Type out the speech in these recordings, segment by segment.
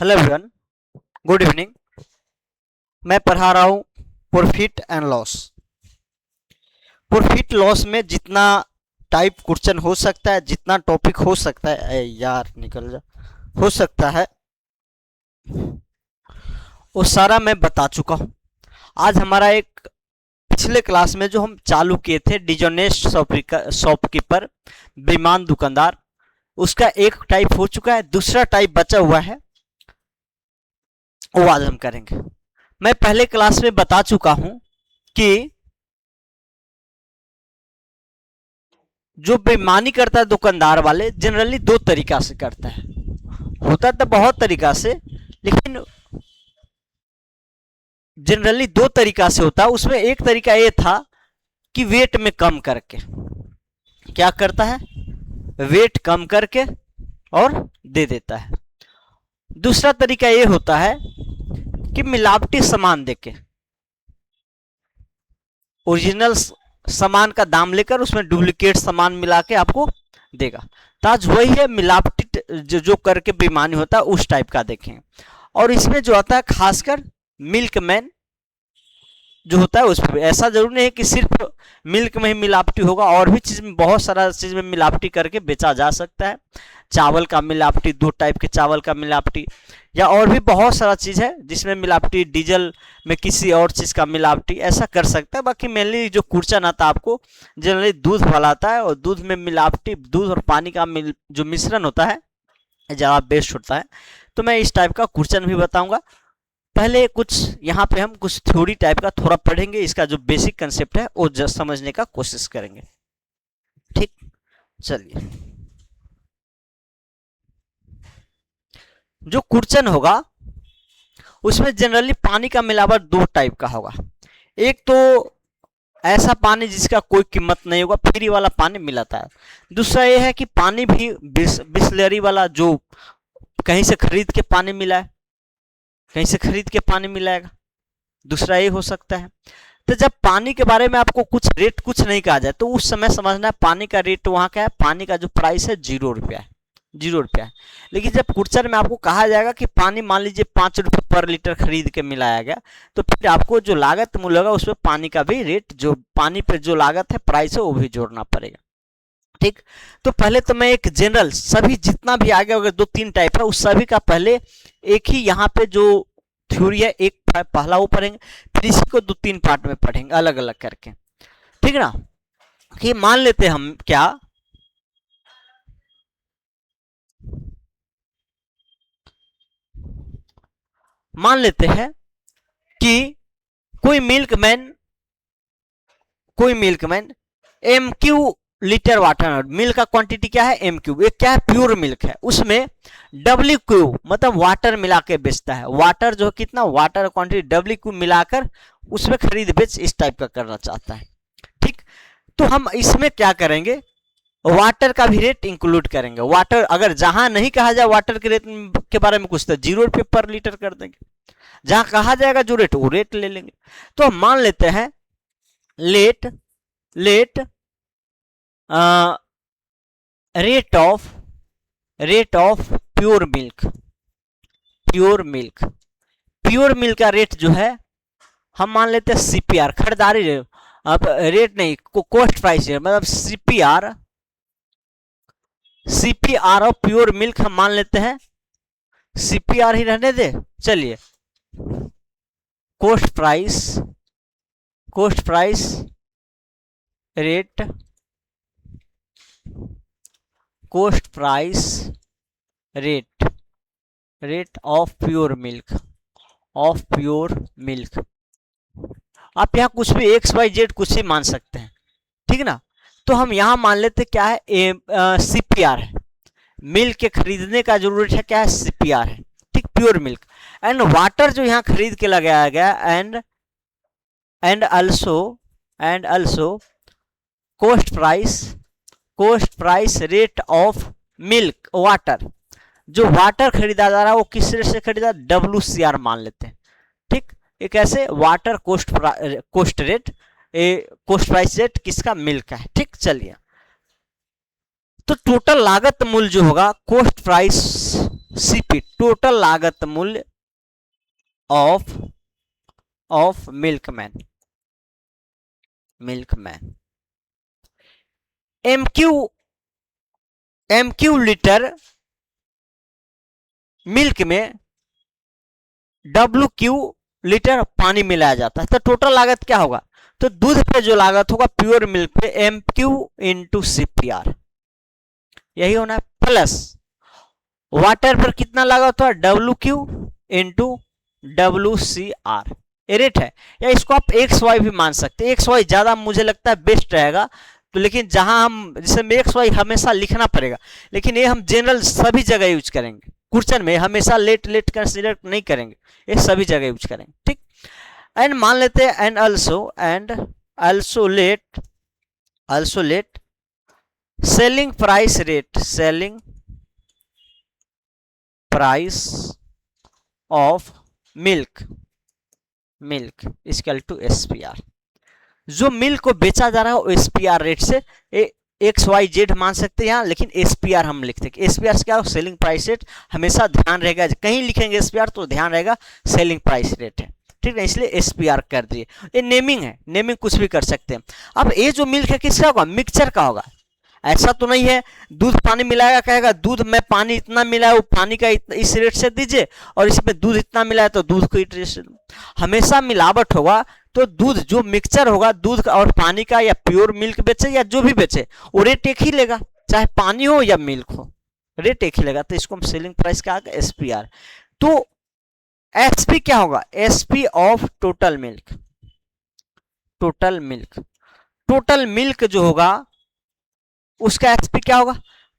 Hello everyone, good evening. मैं पढ़ा रहा हूँ profit and loss. Profit loss में जितना टाइप क्वेश्चन हो सकता है, जितना टॉपिक हो सकता है, यार निकल जा, हो सकता है वो सारा मैं बता चुका हूँ। आज हमारा एक पिछले क्लास में जो हम चालू किए थे डिजोनेस्ट शॉपकीपर, बेईमान दुकानदार, उसका एक टाइप हो चुका है, दूसरा टाइप बचा हुआ है, वो आज हम करेंगे। मैं पहले क्लास में बता चुका हूं कि जो बेईमानी करता है दुकानदार वाले, जनरली दो तरीका से करता है। होता तो बहुत तरीका से, लेकिन जनरली दो तरीका से होता है। उसमें एक तरीका ये था कि वेट में कम करके क्या करता है, वेट कम करके और दे देता है। दूसरा तरीका ये होता है कि मिलावटी सामान देके ओरिजिनल सामान का दाम लेकर उसमें डुप्लीकेट सामान मिला के आपको देगा। तो आज वही है, मिलावटी जो करके बेईमानी होता है उस टाइप का देखें। और इसमें जो आता है खासकर मिल्कमैन जो होता है, उसमें ऐसा जरूर नहीं है कि सिर्फ मिल्क में ही मिलावटी होगा, और भी चीज में, बहुत सारा चीज में मिलावटी करके बेचा जा सकता है। चावल का मिलावटी, दो टाइप के चावल का मिलावटी, या और भी बहुत सारा चीज है जिसमें मिलावटी, डीजल में किसी और चीज का मिलावटी, ऐसा कर सकता है। बाकी मेनली जो कुर्चन आता है आपको जनरली दूध वाला आता है, और दूध में मिलावटी, दूध और पानी का जो मिश्रण होता है ज़्यादा बेस्ट होता है। तो मैं इस टाइप का क्वेश्चन भी बताऊंगा। पहले कुछ यहाँ पे हम कुछ थ्योरी टाइप का थोड़ा पढ़ेंगे, इसका जो बेसिक कंसेप्ट है वो जस्ट समझने का कोशिश करेंगे। ठीक, चलिए। जो क्वेश्चन होगा उसमें जनरली पानी का मिलावट दो टाइप का होगा। एक तो ऐसा पानी जिसका कोई कीमत नहीं होगा, फ्री वाला पानी मिलाता है। दूसरा ये है कि पानी भी बिस्लरी वाला, जो कहीं से खरीद के पानी मिला है, कहीं से खरीद के पानी मिलाएगा। दूसरा ये हो सकता है। तो जब पानी के बारे में आपको कुछ रेट कुछ नहीं कहा जाए, तो उस समय समझना है पानी का रेट वहां क्या है, पानी का जो प्राइस है 0 रुपया है, 0 रुपया है। लेकिन जब क्वेश्चन में आपको कहा जाएगा कि पानी मान लीजिए 5 रुपये पर लीटर खरीद के मिलाया गया, तो फिर आपको जो लागत मूल्य होगा उसमें पानी का भी रेट, जो पानी पे जो लागत है, प्राइस है, वो भी जोड़ना पड़ेगा। ठीक, तो पहले तो मैं एक जनरल सभी जितना भी आगे अगर दो तीन टाइप है उस सभी का पहले एक ही यहाँ पे जो थ्योरी है, एक पहला वो पढ़ेंगे, फिर इसी को दो तीन पार्ट में पढ़ेंगे अलग अलग करके। ठीक ना, कि मान लेते हम क्या, मान लेते हैं कि कोई milkman MQ litre water, milk का क्वांटिटी क्या है MQ, एक क्या है प्योर मिल्क है, उसमें WQ मतलब वाटर मिला के बेचता है। वाटर जो कितना, वाटर क्वांटिटी WQ मिलाकर उसमें खरीद बेच इस टाइप का करना चाहता है। ठीक, तो हम इसमें क्या करेंगे, वाटर का भी रेट इंक्लूड करेंगे। वाटर अगर जहां नहीं कहा जाए वाटर के रेट के बारे में कुछ, तो 0 रुपये पर लीटर कर देंगे। जहां कहा जाएगा जो रेट, वो रेट ले लेंगे। तो हम मान लेते हैं let rate of pure milk का रेट जो है हम मान लेते हैं CPR, खरीदारी रेट, अब रेट नहीं, कॉस्ट प्राइस है, मतलब CPR ऑफ प्योर मिल्क हम मान लेते हैं, CPR ही रहने दे। चलिए, cost price rate, cost price rate of pure milk, आप यहाँ कुछ भी XYZ कुछ ही मान सकते हैं। ठीक ना, तो हम यहाँ मान लेते क्या है, CPR है, मिल्क के खरीदने का जो रेट है क्या है, CPR है। ठीक, प्योर मिल्क एंड वाटर जो यहाँ खरीद के लगाया गया, and also cost price rate of milk water, जो वाटर खरीदा जा रहा है वो किस रेट से खरीदा, WCR मान लेते हैं। ठीक, एक ऐसे वाटर कॉस्ट प्राइस रेट किसका, मिल्क का है। ठीक, चलिए, तो टोटल लागत मूल्य जो होगा, कॉस्ट प्राइस सीपी टोटल लागत मूल्य of milkman MQ litre milk में WQ लीटर पानी मिलाया जाता है, तो टोटल लागत क्या होगा? तो दूध पे जो लागत होगा प्योर मिल्क पे MQ इंटू CPR यही होना है, प्लस वाटर पर कितना लागत होगा? WQ इंटू WCR ये रेट है। या इसको आप XY भी मान सकते हैं, XY ज्यादा मुझे लगता है बेस्ट रहेगा। तो लेकिन जहां हम जैसे XY हमेशा लिखना पड़ेगा, लेकिन ये हम जनरल सभी जगह यूज करेंगे, क्वेश्चन में हमेशा लेट कंसीडर नहीं करेंगे, ये सभी जगह यूज करेंगे, ठीक। एंड मान लेते हैं and also let selling price of milk equal to SPR। जो मिल्क को बेचा जा रहा है वो SPR रेट से XYZ मान सकते हैं यहाँ, लेकिन SPR हम लिखते हैं। SPR से क्या हो? Selling price rate. हमेशा ध्यान रहेगा, कहीं लिखेंगे SPR तो ध्यान रहेगा सेलिंग प्राइस रेट है, ठीक है, इसलिए SPR कर दिए। ये नेमिंग है, नेमिंग कुछ भी कर सकते हैं। अब ये जो मिल्क है किसका होगा? मिक्सचर का होगा। ऐसा तो नहीं है दूध पानी मिलाएगा, कहेगा दूध में पानी इतना मिला है वो पानी का इस रेट से दीजिए, और इसमें दूध इतना मिला है तो दूध को इस रेट से। हमेशा मिलावट होगा तो दूध जो मिक्सचर होगा दूध का और पानी का, या प्योर मिल्क बेचे या जो भी बेचे, वो रेट एक ही लेगा, चाहे पानी हो या मिल्क हो, रेट एक ही लेगा। तो इसको हम सेलिंग प्राइस क्या आएगा? SPR। तो SP क्या होगा? SP ऑफ टोटल मिल्क जो होगा उसका SP क्या होगा?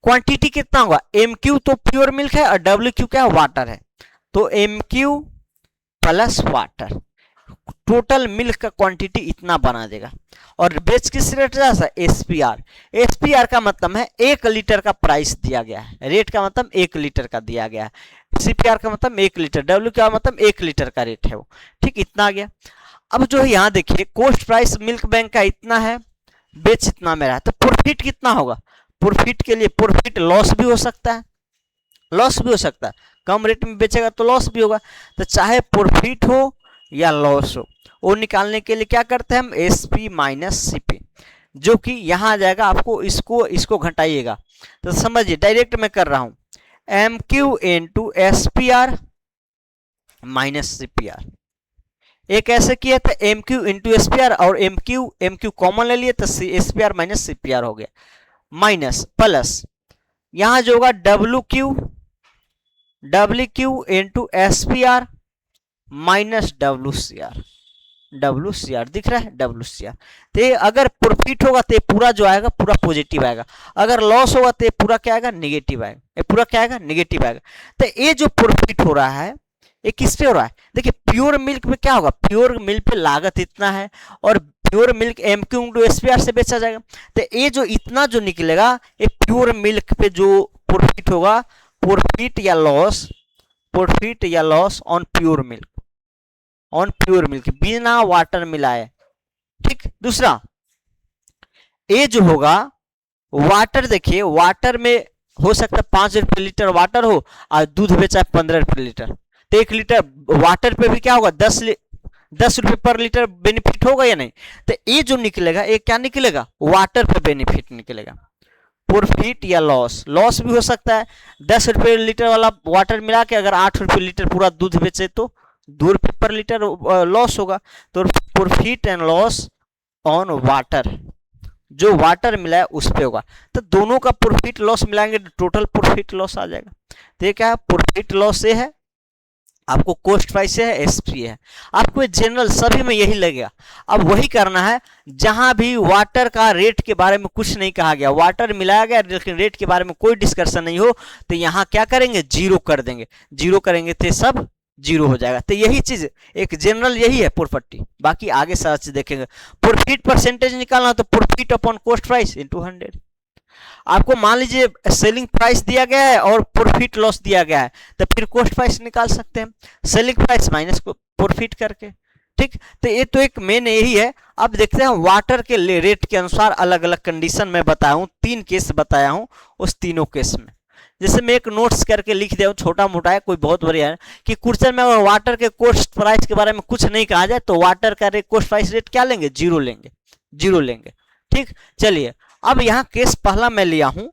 क्वांटिटी कितना होगा? MQ तो प्योर मिल्क है और WQ क्या है? वाटर है, तो MQ plus water total milk का क्वांटिटी इतना बना देगा। और बेच किस रेट जैसा? SPR का मतलब है 1 लीटर का प्राइस दिया गया है, रेट का मतलब 1 लीटर का दिया गया है, CPR का मतलब 1 लीटर, W का मतलब 1 लीटर का रेट है वो, ठीक, इतना आ गया। अब जो है यहाँ देखिए कॉस्ट प्राइस मिल्क बैंक का इतना है, बेच इतना में रहा है, तो प्रॉफिट कितना होगा? प्रॉफिट के लिए प्रॉफिट लॉस भी हो सकता है, कम रेट में बेचेगा तो लॉस भी होगा। तो चाहे प्रॉफिट हो या लॉस हो, वो निकालने के लिए क्या करते हैं हम? SP माइनस CP, जो कि यहां आ जाएगा। आपको इसको घटाइएगा तो समझिए, डायरेक्ट मैं कर रहा हूं, MQ into SPR minus CPR। एक ऐसे किया था MQ इंटू SPR, और MQ कॉमन ले लिए तो SPR माइनस CPR हो गया, माइनस प्लस यहां जो होगा WQ into SPR minus WCR दिख रहा है, WCR। तो अगर प्रॉफिट होगा तो पूरा जो आएगा पूरा पॉजिटिव आएगा, अगर लॉस होगा तो पूरा क्या आएगा? नेगेटिव आएगा, ये पूरा क्या आएगा? नेगेटिव आएगा। तो ये जो प्रॉफिट हो रहा है ये किस पे हो रहा है? देखिए प्योर मिल्क में क्या होगा? प्योर मिल्क पे लागत इतना है, और pure milk MQ into SPR से बेचा जाएगा, तो ये जो इतना जो निकलेगा ये प्योर मिल्क पे जो प्रॉफिट होगा, प्रॉफिट या लॉस ऑन प्योर मिल्क बिना वाटर मिलाए, ठीक। दूसरा ये जो होगा वाटर, देखिए वाटर में हो सकता है 5 रुपए लीटर वाटर हो और दूध बेचा है 15 रुपए लीटर, तो 1 लीटर वाटर पे भी क्या होगा? 10 रुपए पर लीटर बेनिफिट होगा या नहीं? तो ये जो निकलेगा ये क्या निकलेगा? वाटर पे बेनिफिट निकलेगा। प्रॉफिट या लॉस भी हो सकता है, 10 रुपए लीटर वाला वाटर मिला के अगर 8 रुपए लीटर पूरा दूध बेचे तो 2 रुपए पर लीटर लॉस होगा। तो profit and loss on water, जो वाटर मिला है उस पे होगा। तो दोनों का प्रॉफिट लॉस मिलाएंगे तो टोटल प्रॉफिट लॉस आ जाएगा। तो ये क्या है? प्रॉफिट लॉस से है, आपको कॉस्ट प्राइस से है, SP है, आपको जनरल सभी में यही लगेगा। अब वही करना है, जहां भी वाटर का रेट के बारे में कुछ नहीं कहा गया, वाटर मिलाया गया लेकिन रेट के बारे में कोई डिस्कशन नहीं हो, तो यहां क्या करेंगे? जीरो कर देंगे, जीरो करेंगे तो सब जीरो हो जाएगा। तो यही चीज एक जनरल यही है प्रॉपर्टी, बाकी आगे सारा चीज देखेंगे। प्रॉफिट परसेंटेज निकालना तो profit upon cost price into 100। आपको मान लीजिए सेलिंग प्राइस दिया गया है और प्रॉफिट लॉस दिया गया है, तो फिर कॉस्ट प्राइस निकाल सकते हैं, सेलिंग प्राइस माइनस प्रॉफिट करके, ठीक। तो ये तो एक मेन यही है। अब देखते हैं वाटर के रेट के अनुसार अलग अलग कंडीशन में बताया हूं, 3 केस बताया हूं, उस तीनों केस में जैसे मैं एक नोट्स करके लिख दिया हूँ, छोटा मोटा है, कोई बहुत बढ़िया है, कि क्वेश्चन में अगर वाटर के कॉस्ट प्राइस के बारे में कुछ नहीं कहा जाए तो वाटर का कॉस्ट प्राइस रेट क्या लेंगे, जीरो लेंगे, जीरो लेंगे। ठीक, चलिए अब यहाँ केस पहला मैं लिया हूं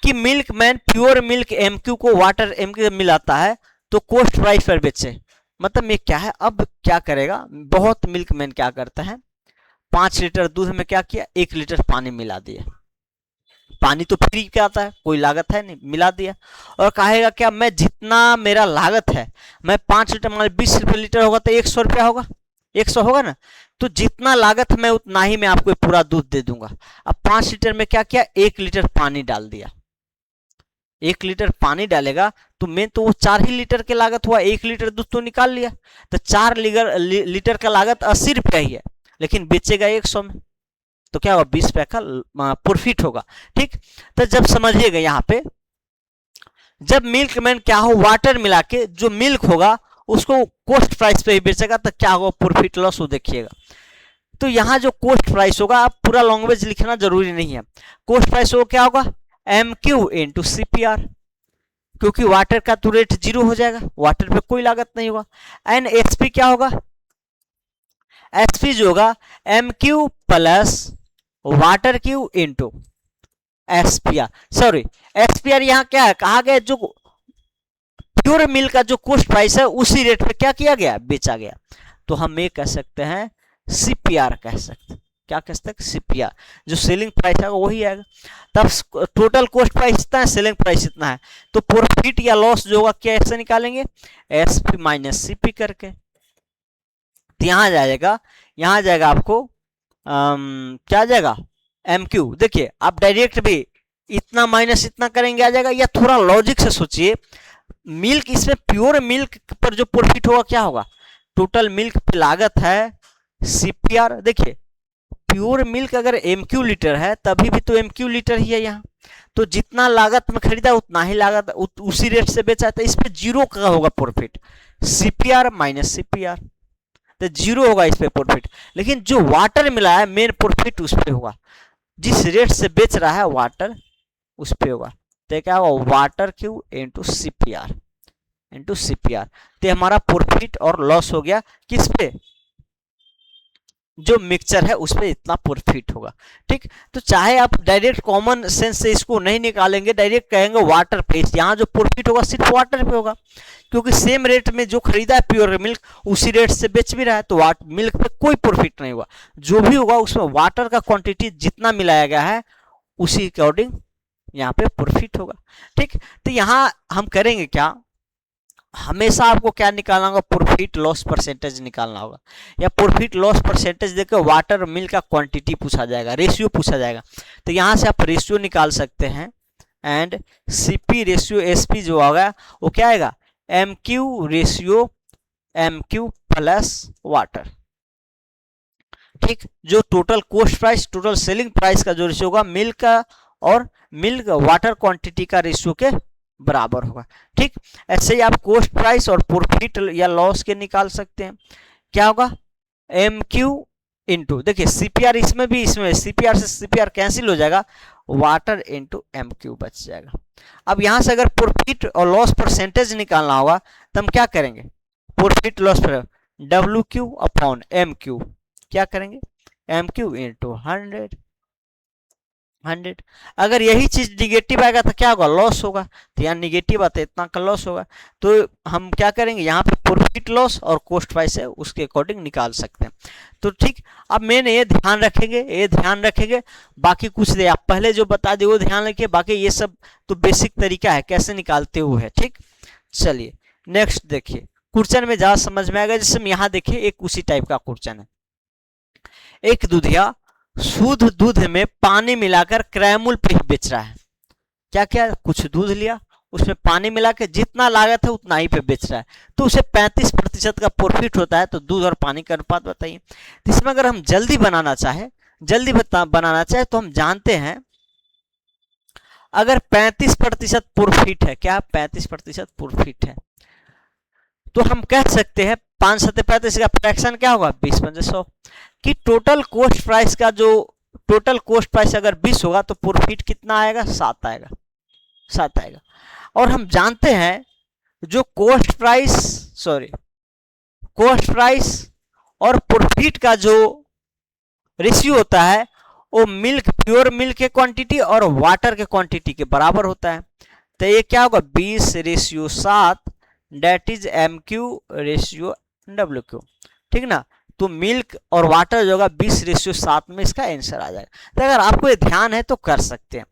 कि milk man pure milk MQ को वाटर एमक्यू मिलाता है तो कॉस्ट प्राइस पर बेचे। मतलब ये क्या है, अब क्या करेगा, बहुत मिल्क मैन क्या करता है, 5 लीटर दूध में क्या किया, 1 लीटर पानी मिला दिया। पानी तो फ्री का आता है, कोई लागत है नहीं, मिला दिया। और कहेगा क्या, मैं जितना मेरा लागत है, मैं 5 लीटर मान 20 रुपये लीटर होगा तो 100 रुपया होगा, 100 होगा ना, तो जितना लागत मैं उतना ही मैं आपको पूरा दूध दे दूंगा। अब 5 लीटर में क्या किया, 1 लीटर पानी डाल दिया। 1 लीटर पानी डालेगा तो मैं तो वो 4 ही लीटर की लागत हुआ, 1 लीटर दूध तो निकाल लिया, तो 4 लीटर का लागत 80 रुपया ही है, लेकिन बेचेगा 100 में, तो क्या होगा, 20 रुपया का प्रॉफिट होगा। ठीक, तो जब समझिएगा यहाँ पे, जब मिल्क मैन क्या हो, वाटर मिला के जो मिल्क होगा उसको कॉस्ट प्राइस पे ही बेचेगा, तो क्या होगा, प्रॉफिट लॉस हो देखिएगा। तो यहाँ जो कॉस्ट प्राइस होगा, आप पूरा लैंग्वेज लिखना जरूरी नहीं है, कॉस्ट प्राइस हो क्या होगा, एम क्यू इंटू CPR, क्योंकि वाटर का तो रेट जीरो हो जाएगा, वाटर पे कोई लागत नहीं होगा। एंड एसपी क्या होगा, एसपी जो होगा M Q plus water Q into SPR, sorry SPR यहाँ क्या है, कहा गया जो प्योर मिल्क का जो कॉस्ट प्राइस है उसी रेट पे क्या किया गया, बेचा गया। तो हम ये कह सकते हैं CPR कह सकते हैं, क्या कह सकते हैं, CPR, जो सेलिंग प्राइस है वही आएगा। तब टोटल कॉस्ट प्राइस इतना है, सेलिंग प्राइस इतना है, तो प्रॉफिट या लॉस जो होगा कैसे निकालेंगे, SP माइनस CP करके। तो यहाँ जाएगा, यहाँ जाएगा आपको क्या जाएगा, MQ। देखिए आप डायरेक्ट भी इतना माइनस इतना करेंगे आ जाएगा, या थोड़ा लॉजिक से सोचिए, मिल्क इसमें प्योर मिल्क पर जो प्रॉफिट होगा क्या होगा, टोटल मिल्क पे लागत है CPR। देखिए प्योर मिल्क अगर MQ लीटर है तभी भी तो MQ लीटर ही है यहाँ, तो जितना लागत में खरीदा उतना ही लागत उसी रेट से बेचा, तो इस पे जीरो का होगा प्रॉफिट, CPR माइनस CPR, तो जीरो होगा इस पे प्रॉफिट। लेकिन जो वाटर मिला है मेन प्रॉफिट उस पे होगा, जिस रेट से बेच रहा है वाटर उस पे होगा, तो क्या होगा, water Q into CPR into CPR। तो हमारा प्रॉफिट और लॉस हो गया किस पे, जो मिक्सचर है उस पे इतना प्रॉफिट होगा। ठीक, तो चाहे आप डायरेक्ट कॉमन सेंस से इसको नहीं निकालेंगे, डायरेक्ट कहेंगे वाटर पे, यहाँ जो प्रॉफिट होगा सिर्फ वाटर पे होगा, क्योंकि सेम रेट में जो खरीदा है प्योर मिल्क उसी रेट से बेच भी रहा है, तो मिल्क पे कोई प्रॉफिट नहीं हुआ, जो भी होगा उसमें वाटर का क्वांटिटी जितना मिलाया गया है उसी अकॉर्डिंग यहाँ पे प्रॉफिट होगा। ठीक, तो यहाँ हम करेंगे क्या, हमेशा आपको क्या निकालना होगा, प्रॉफिट लॉस परसेंटेज निकालना होगा, या प्रॉफिट लॉस परसेंटेज देकर वाटर मिल्क का क्वांटिटी पूछा जाएगा, रेशियो पूछा जाएगा, तो यहाँ से आप रेशियो निकाल सकते हैं। एंड CP रेशियो SP जो होगा वो क्या आएगा, MQ ratio MQ plus water. ठीक, जो total cost price total selling price का जो रेशियो होगा मिल्क का और मिल्क वाटर क्वांटिटी का रेशियो के बराबर होगा। ठीक, ऐसे ही आप कॉस्ट प्राइस और प्रॉफिट या लॉस के निकाल सकते हैं, क्या होगा, MQ इंटू, देखिए CPR इसमें भी, इसमें CPR से CPR कैंसिल हो जाएगा, वाटर इंटू MQ बच जाएगा। अब यहां से अगर प्रॉफिट और लॉस परसेंटेज निकालना होगा तो हम क्या करेंगे, प्रॉफिट लॉस पर WQ अपॉन MQ, क्या करेंगे, MQ इंटू 100। अगर यही चीज निगेटिव आएगा तो क्या होगा, लॉस होगा, तो यहाँ निगेटिव आता है इतना का लॉस होगा, तो हम क्या करेंगे, यहाँ पे प्रॉफिट लॉस और कॉस्ट प्राइस है उसके अकॉर्डिंग निकाल सकते हैं। तो ठीक, अब मैंने ये ध्यान रखेंगे, ये ध्यान रखेंगे, बाकी कुछ दे आप पहले जो बता दिए वो ध्यान रखिए, बाकी ये सब तो बेसिक तरीका है कैसे निकालते हुए है। ठीक, चलिए नेक्स्ट देखिए, क्वेश्चन में ज्यादा समझ में आएगा। जैसे यहाँ देखिए एक उसी टाइप का क्वेश्चन है, एक दूधिया शुद्ध दूध में पानी मिलाकर क्रयमूल्य पे ही बेच रहा है। क्या क्या, कुछ दूध लिया उसमें पानी मिला के जितना लागत है उतना ही पे बेच रहा है, तो उसे 35% का प्रॉफिट होता है। तो दूध और पानी का अनुपात बताइए। तो इसमें अगर हम जल्दी बनाना चाहे तो हम जानते हैं अगर 35% प्रॉफिट है, क्या 35% प्रॉफिट है, तो हम कह सकते हैं 5 7 35 का फ्रैक्शन क्या होगा, 20 पंजे 100, कि टोटल कॉस्ट प्राइस का जो टोटल कॉस्ट प्राइस अगर 20 होगा तो प्रॉफिट कितना आएगा, 7 आएगा। 7 आएगा। और हम जानते हैं जो कॉस्ट प्राइस और प्रॉफिट का जो रेशियो होता है वो प्योर मिल्क के क्वांटिटी और वाटर के क्वांटिटी के बराबर होता है। तो ये क्या होगा 20:7 डेट इज MQ/WQ, ठीक ना। तो मिल्क और वाटर जो होगा 20:7 में इसका आंसर आ जाएगा। तो अगर आपको ये ध्यान है तो कर सकते हैं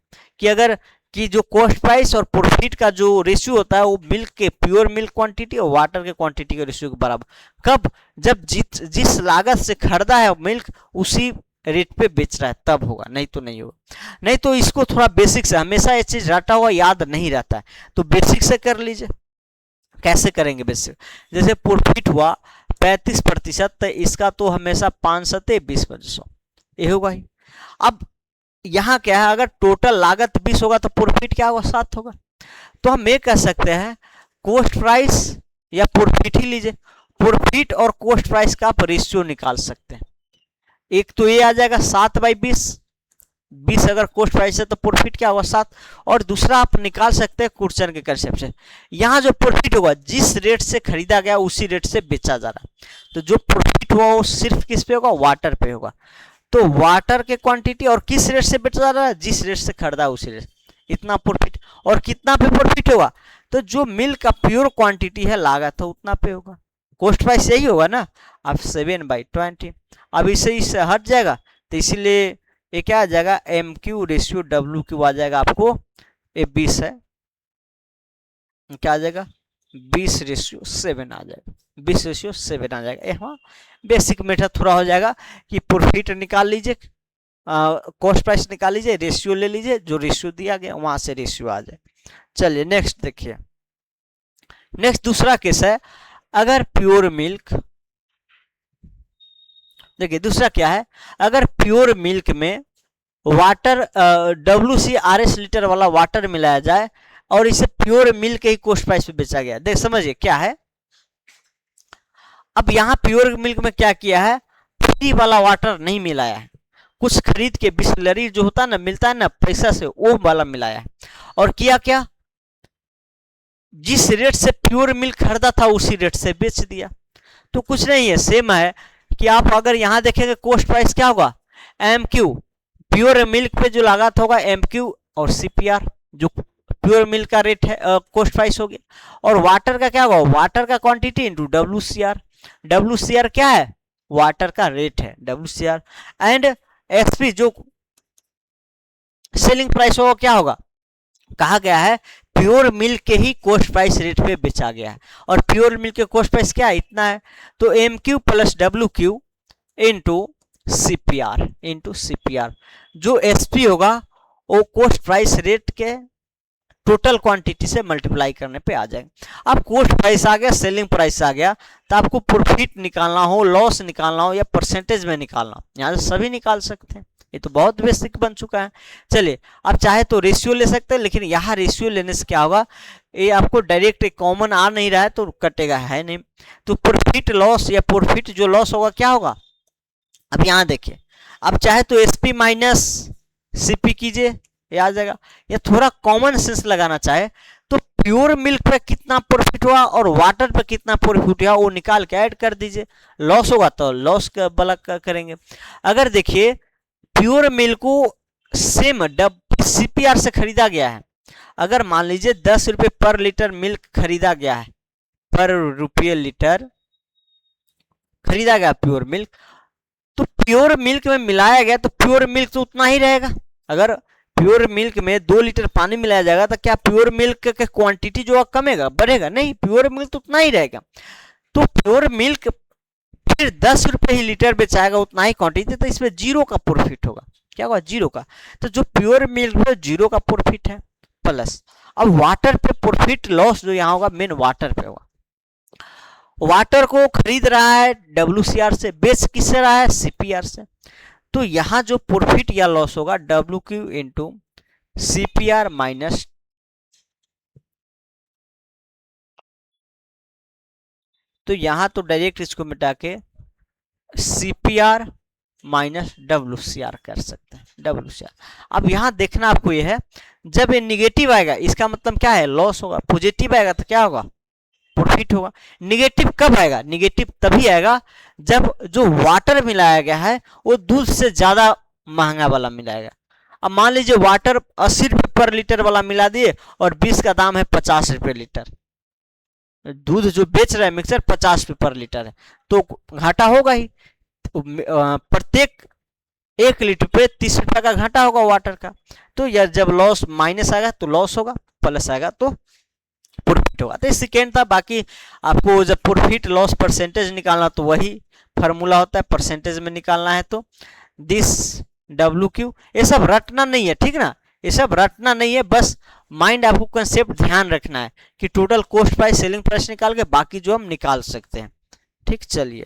कि जो कॉस्ट प्राइस और प्रॉफिट का जो रेशियो होता है वो प्योर मिल्क क्वांटिटी और वाटर के क्वांटिटी के रेशियो के बराबर कब, जब जिस लागत से खरीदा है मिल्क उसी रेट पे बेच रहा है तब होगा, नहीं तो नहीं होगा। नहीं तो इसको थोड़ा बेसिक से, हमेशा ये चीज रटा हुआ याद नहीं रहता है, तो बेसिक से कर लीजिए। कैसे करेंगे बेसिक, जैसे प्रॉफिट हुआ 35%, तो इसका तो हमेशा 5/20 ये होगा ही। अब यहाँ क्या है, अगर टोटल लागत 20 होगा तो प्रॉफिट क्या होगा 7 होगा। तो हम ये कह सकते हैं कॉस्ट प्राइस या प्रॉफिट ही लीजिए, प्रॉफिट और कॉस्ट प्राइस का आप रेशियो निकाल सकते हैं। एक तो ये आ जाएगा 7/20, अगर कॉस्ट प्राइस है तो प्रॉफिट क्या होगा 7। और दूसरा आप निकाल सकते हैं कुर्चन के कंसेप्ट से, यहाँ जो प्रॉफिट होगा जिस रेट से खरीदा गया उसी रेट से बेचा जा रहा है, तो जो प्रॉफिट हुआ वो सिर्फ किस पे होगा, वाटर पे होगा। तो वाटर के क्वांटिटी और किस रेट से बेचा जा रहा है, जिस रेट से खरीदा उसी रेट, इतना प्रॉफिट। और कितना पे प्रॉफिट होगा, तो जो मिल्क का प्योर क्वांटिटी है लागत है उतना पे होगा। कॉस्ट प्राइस यही होगा ना। अब 7/20, अब इससे हट जाएगा, तो इसीलिए ये क्या आ जाएगा MQ/WQ आ जाएगा आपको, ये 20 है, क्या आ जाएगा 20:7 आ जाएगा, 20:7 आ जाएगा। यहाँ बेसिक मेथड थोड़ा हो जाएगा कि प्रॉफिट निकाल लीजिए, कॉस्ट प्राइस निकाल लीजिए, रेशियो ले लीजिए, जो रेशियो दिया गया वहां से रेशियो आ जाए। चलिए नेक्स्ट देखिए, नेक्स्ट दूसरा केस है, अगर प्योर मिल्क, देखिए दूसरा क्या है, अगर प्योर मिल्क में वाटर WCRS लीटर वाला वाटर मिलाया जाए और इसे प्योर मिल्क ही कॉस्ट प्राइस पे बेचा गया। देख समझिए क्या है, अब यहाँ प्योर मिल्क में क्या किया है, फ्री वाला वाटर नहीं मिलाया है, कुछ खरीद के बिस्लरी जो होता है ना, मिलता है ना पैसा से, वो वाला मिलाया है। और किया क्या, जिस रेट से प्योर मिल्क खरीदा था उसी रेट से बेच दिया। तो कुछ नहीं है, सेम है कि आप अगर यहाँ देखेंगे कॉस्ट प्राइस क्या होगा MQ, प्योर मिल्क पे जो लागत होगा MQ और CPR जो प्योर मिल्क का रेट है, कॉस्ट प्राइस हो गया। और वाटर का क्या होगा, वाटर का क्वांटिटी इंटू WCR, WCR क्या है, वाटर का रेट है WCR, एंड SP जो सेलिंग प्राइस होगा क्या होगा, कहा गया है प्योर मिल्क के ही कॉस्ट प्राइस रेट पे बेचा गया है। और प्योर मिल्क के कॉस्ट प्राइस क्या है, इतना है, तो MQ + WQ इंटू CPR, जो SP होगा वो कॉस्ट प्राइस रेट के टोटल क्वांटिटी से मल्टीप्लाई करने पे आ जाएगा। अब कॉस्ट प्राइस आ गया, सेलिंग प्राइस आ गया, तो आपको प्रॉफिट निकालना हो, लॉस निकालना हो या परसेंटेज में निकालना हो, यहाँ से सभी निकाल सकते हैं, ये तो बहुत बेसिक बन चुका है। चलिए अब चाहे तो रेशियो ले सकते हैं, लेकिन यहाँ रेशियो लेने से क्या होगा, ये आपको डायरेक्ट कॉमन आ नहीं रहा है तो कटेगा है नहीं। तो प्रॉफिट लॉस या प्रॉफिट जो लॉस होगा क्या होगा, अब यहाँ देखिए, अब चाहे तो SP - CP कीजिए, ये आ जाएगा। या थोड़ा कॉमन सेंस लगाना चाहे तो प्योर मिल्क पे कितना प्रॉफिट हुआ और वाटर पे कितना प्रॉफिट हुआ वो निकाल के ऐड कर दीजिए, लॉस होगा तो लॉस का वाला करेंगे। अगर देखिए प्योर मिल्क को सेम CPR से खरीदा गया है, अगर मान लीजिए 10 रुपये पर लीटर मिल्क खरीदा गया है, पर रुपये लीटर खरीदा गया प्योर मिल्क, तो प्योर मिल्क में मिलाया गया तो प्योर मिल्क तो उतना ही रहेगा। अगर प्योर मिल्क में 2 लीटर पानी मिलाया जाएगा तो क्या प्योर मिल्क का क्वांटिटी जो कमेगा बढ़ेगा, नहीं, प्योर मिल्क तो उतना ही रहेगा। तो प्योर मिल्क फिर 10 रुपये ही लीटर बेचाएगा, उतना ही क्वांटिटी, तो इसमें 0 का प्रॉफिट होगा, क्या होगा 0 का। तो जो प्योर मिल्क में 0 का प्रॉफिट है प्लस, अब वाटर पे प्रॉफिट लॉस जो यहाँ होगा मेन वाटर पे होगा, वाटर को खरीद रहा है WCR से, बेच किससे रहा है CPR से, तो यहां जो प्रॉफिट या लॉस होगा WQ इंटू CPR माइनस, तो यहां तो डायरेक्ट इसको मिटा के CPR माइनस WCR कर सकते हैं, WCR। अब यहाँ देखना आपको ये है, जब ये निगेटिव आएगा इसका मतलब क्या है, लॉस होगा, पॉजिटिव आएगा तो क्या होगा, प्रॉफिट होगा। निगेटिव कब आएगा, निगेटिव तभी आएगा जब जो वाटर मिलाया गया है वो दूध से ज्यादा महंगा वाला मिलाएगा। अब मान लीजिए वाटर 80 रुपये पर लीटर वाला मिला दिए और 20 का दाम है 50 रुपये लीटर, दूध जो बेच रहे हैं मिक्सर 50 रुपये पर लीटर है, तो घाटा होगा ही। प्रत्येक 1 लीटर पे 30 रुपये का घाटा होगा वाटर का। तो यार जब लॉस माइनस आएगा तो लॉस होगा, प्लस आएगा तो प्रॉफिट होगा। तो सेकेंड था। बाकी आपको जब प्रॉफिट लॉस परसेंटेज निकालना तो वही फार्मूला होता है, परसेंटेज में निकालना है तो दिस WQ। ये सब रटना नहीं है, ठीक ना, ये सब रटना नहीं है, बस माइंड आपको कंसेप्ट ध्यान रखना है कि total cost price selling price निकाल के बाकी जो हम निकाल सकते हैं। ठीक, चलिए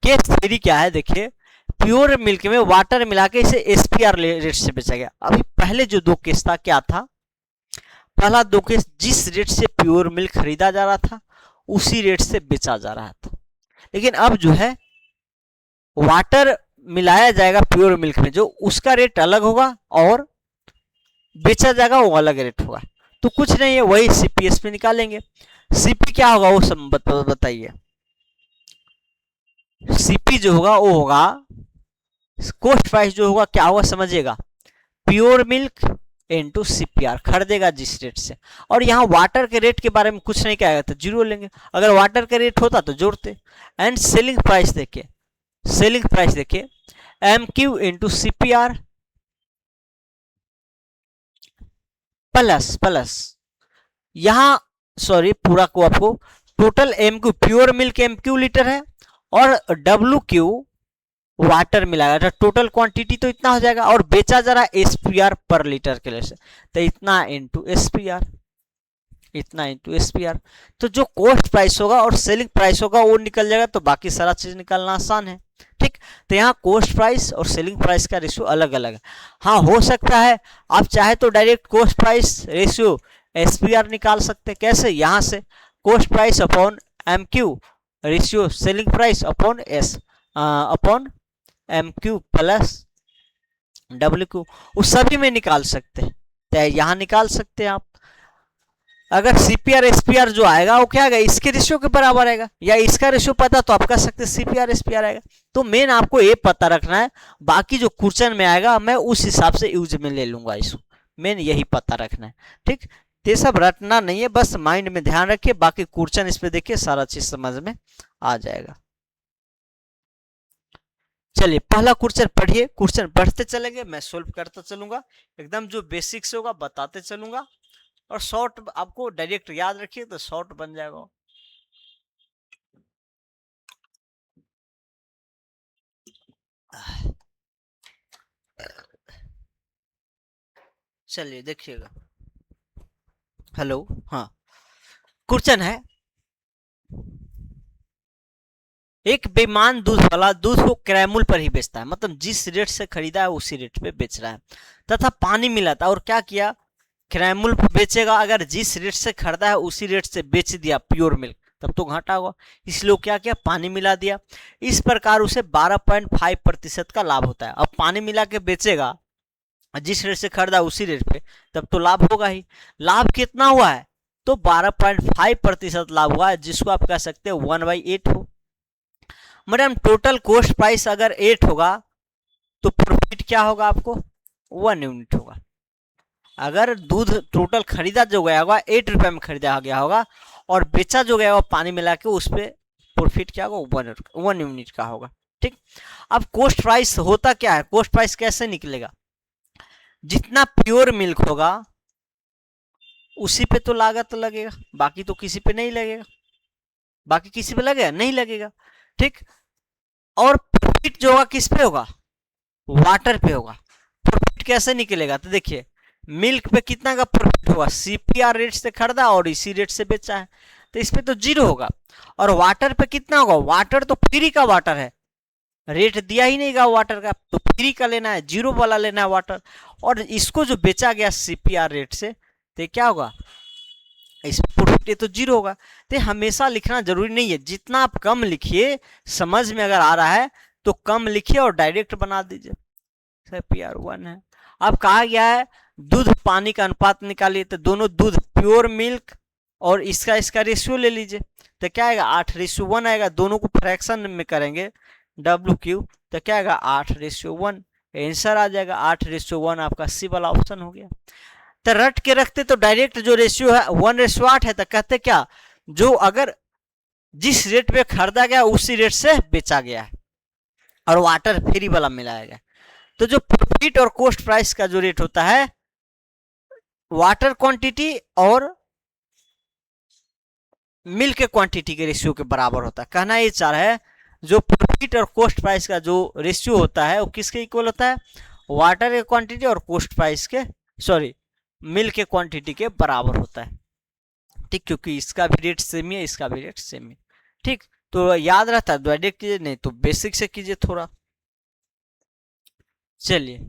केस थ्योरी क्या है, देखिए प्योर मिल्क में वाटर मिला के इसे SPR रेट से बेचा गया। अभी पहले जो दो केस था क्या था, पहला दो केस जिस रेट से प्योर मिल्क खरीदा जा रहा था उसी रेट से बेचा जा रहा था, लेकिन अब जो है वाटर मिलाया जाएगा प्योर मिल्क में, जो उसका रेट अलग होगा और बेचा जाएगा वो अलग रेट होगा। तो कुछ नहीं है, वही CPS में निकालेंगे। CP क्या होगा वो सब बताइए। CP जो होगा वो होगा कॉस्ट प्राइस जो होगा क्या होगा समझिएगा, प्योर मिल्क इनटू CPR, खरीदेगा जिस रेट से। और यहाँ वाटर के रेट के बारे में कुछ नहीं कहा गया तो जीरो लेंगे, अगर वाटर का रेट होता तो जोड़ते। एंड सेलिंग प्राइस देखिए, सेलिंग प्राइस देखिए MQ इंटू CPR प्लस यहाँ सॉरी पूरा को आपको total MQ pure milk MQ litre है और WQ वाटर मिलाया था, टोटल क्वांटिटी तो इतना हो जाएगा और बेचा जा रहा है SPR पर लीटर के लिए से, तो इतना इंटू SPR, इतना इंटू SPR। तो जो कॉस्ट प्राइस होगा और सेलिंग प्राइस होगा वो निकल जाएगा, तो बाकी सारा चीज निकालना आसान है। ठीक, तो यहाँ कॉस्ट प्राइस और सेलिंग प्राइस का रेशियो अलग अलग है। हाँ हो सकता है आप चाहे तो direct cost price ratio SPR निकाल सकते हैं। कैसे, यहाँ से cost price upon MQ ratio selling price upon upon MQ plus WQ, उस सभी में निकाल सकते हैं, तो यहाँ निकाल सकते हैं आप। अगर CPR SPR जो आएगा वो क्या आएगा, इसके रेशियो के बराबर आएगा, या इसका रेशियो पता तो आप कर सकते हैं CPR SPR आएगा। तो मेन आपको ये पता रखना है, बाकी जो क्वेश्चन में आएगा मैं उस हिसाब से यूज में ले लूंगा इसको, मेन यही पता रखना है। ठीक, ये सब रटना नहीं है, बस माइंड में ध्यान रखिए, बाकी क्वेश्चन इस पे देखिए सारा चीज समझ में आ जाएगा। चलिए पहला क्वेश्चन पढ़िए, क्वेश्चन पढ़ते चलेंगे, मैं सोल्व करता चलूंगा, एकदम जो बेसिक्स होगा बताते चलूंगा, और शॉर्ट आपको डायरेक्ट याद रखिए तो शॉर्ट बन जाएगा। चलिए देखिएगा, हेलो, हाँ क्वेश्चन है, एक बेईमान दूध वाला दूध को क्रैमुल पर ही बेचता है, मतलब जिस रेट से खरीदा है उसी रेट पे बेच रहा है, तथा पानी मिलाता और क्या किया, क्रैमुल पर बेचेगा, अगर जिस रेट से खरीदा है उसी रेट से बेच दिया प्योर मिल्क तब तो घाटा होगा, इसलिए क्या किया, पानी मिला दिया। इस प्रकार उसे 12.5% का लाभ होता है। अब पानी मिला के बेचेगा, जिस रेट से खरीदा उसी रेट पे, तब तो लाभ होगा ही। लाभ कितना हुआ है, तो 12.5% लाभ हुआ है, जिसको आप कह सकते हैं 1/8 हो। मैडम टोटल कॉस्ट प्राइस अगर 8 होगा तो प्रॉफिट क्या होगा आपको, 1 यूनिट होगा। अगर दूध टोटल खरीदा जो गया होगा 8 रुपए में खरीदा गया होगा और बेचा जो गया होगा पानी मिला के, उस पर प्रॉफिट क्या होगा, 1 यूनिट का होगा। ठीक, अब कॉस्ट प्राइस होता क्या है, कॉस्ट प्राइस कैसे निकलेगा, जितना प्योर मिल्क होगा उसी पे तो लागत लगेगा, बाकी तो किसी पे नहीं लगेगा, बाकी किसी पे लगेगा नहीं लगेगा। ठीक, और प्रॉफिट जो होगा किस पे होगा, वाटर पे होगा। प्रॉफिट कैसे निकलेगा, तो देखिए मिल्क पे कितना का प्रॉफिट होगा, CPR रेट से खरीदा और इसी रेट से बेचा है, तो इस पे तो जीरो होगा। और वाटर पे कितना होगा, वाटर तो फ्री का वाटर है, रेट दिया ही नहीं गा वाटर का, तो फ्री का लेना है, जीरो वाला लेना है वाटर, और इसको जो बेचा गया CPR रेट से, तो क्या होगा, इस प्रॉफिट तो जीरो होगा। तो हमेशा लिखना जरूरी नहीं है, जितना आप कम लिखिए समझ में अगर आ रहा है तो कम लिखिए और डायरेक्ट बना दीजिए, PR1 है। अब कहा गया है दूध पानी का अनुपात निकालिए, तो दोनों दूध प्योर मिल्क और इसका रेशियो ले लीजिए, तो क्या आएगा 8:1 आएगा। दोनों को फ्रैक्शन में करेंगे WQ, तो क्या आएगा 8:1, आंसर आ जाएगा 8:1, आपका सी वाला ऑप्शन हो गया। तो रट के रखते तो डायरेक्ट जो रेशियो है 1:8 है, तो कहते क्या, जो अगर जिस रेट पे खरीदा गया उसी रेट से बेचा गया है और वाटर फ्री वाला मिलाया गया। तो जो प्रॉफिट और कॉस्ट प्राइस का जो रेट होता है वाटर क्वांटिटी और मिल्क के क्वांटिटी के रेशियो के बराबर होता है। कहना ये चाह रहा है जो प्रॉफिट और कॉस्ट प्राइस का जो रेशियो होता है वो किसके इक्वल होता है, वाटर के क्वांटिटी और कॉस्ट प्राइस के, सॉरी मिल्क के क्वांटिटी के बराबर होता है। ठीक, क्योंकि इसका भी रेट सेम है, इसका भी रेट सेम है। ठीक, तो याद रहता है डायरेक्ट कीजिए, नहीं तो बेसिक से कीजिए थोड़ा। चलिए,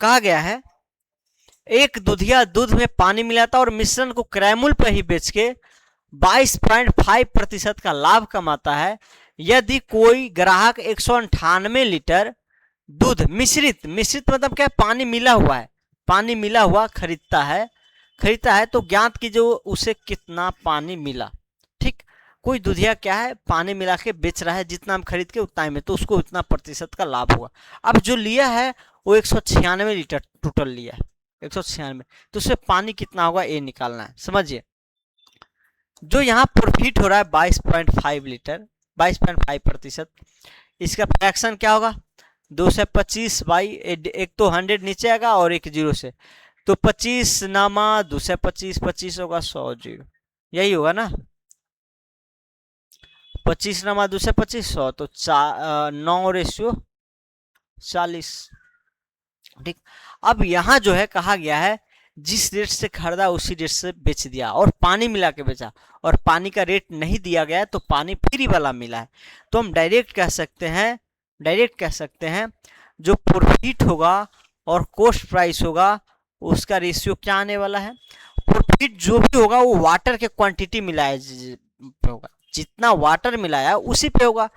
कहा गया है एक दूधिया दूध में पानी मिलाता और मिश्रण को क्रयमूल्य पर ही बेच के 22.5% का लाभ कमाता है। यदि कोई ग्राहक 198 लीटर दूध मिश्रित मतलब क्या, पानी मिला हुआ है, पानी मिला हुआ खरीदता है तो ज्ञात की जो उसे कितना पानी मिला। ठीक, कोई दूधिया क्या है पानी मिला के बेच रहा है, जितना हम खरीद के उतना में, तो उसको उतना प्रतिशत का लाभ होगा। अब जो लिया है वो 196 लीटर टोटल लिया है, 196, तो उससे पानी कितना होगा ये निकालना है। समझिए, जो यहाँ प्रॉफिट हो रहा है 22.5 लीटर, 22.5%, इसका फ्रैक्शन क्या होगा 225 बाई, एक तो 100 नीचे आएगा और एक 0 से, तो 25 नामा 225, 25 होगा 100 0, यही होगा ना, 25 नामा 225 100, तो 9:40। ठीक, अब यहाँ जो है कहा गया है जिस रेट से खरीदा उसी रेट से बेच दिया और पानी मिला के बेचा, और पानी का रेट नहीं दिया गया है तो पानी फ्री वाला मिला है, तो हम डायरेक्ट कह सकते हैं जो प्रॉफिट होगा और कॉस्ट प्राइस होगा उसका रेशियो क्या आने वाला है। प्रॉफिट जो भी होगा वो वाटर के क्वांटिटी मिलाया पे होगा, जितना वाटर मिलाया उसी पे होगा,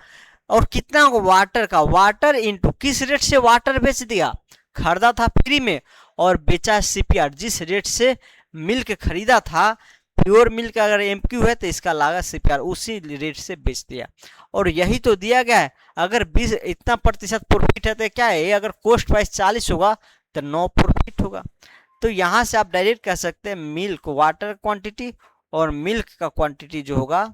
और कितना वाटर का, वाटर इंटू किस रेट से वाटर बेच दिया, खरीदा था फ्री में और बेचा CPR, जिस रेट से मिल्क खरीदा था, प्योर मिल्क अगर MQ है तो इसका लागत CPR, उसी रेट से बेच दिया, और यही तो दिया गया है। अगर 20 इतना प्रतिशत प्रॉफिट है तो क्या है, अगर कॉस्ट प्राइस 40 होगा तो 9 प्रॉफिट होगा। तो यहाँ से आप डायरेक्ट कह सकते हैं मिल्क वाटर क्वांटिटी और मिल्क का क्वांटिटी जो होगा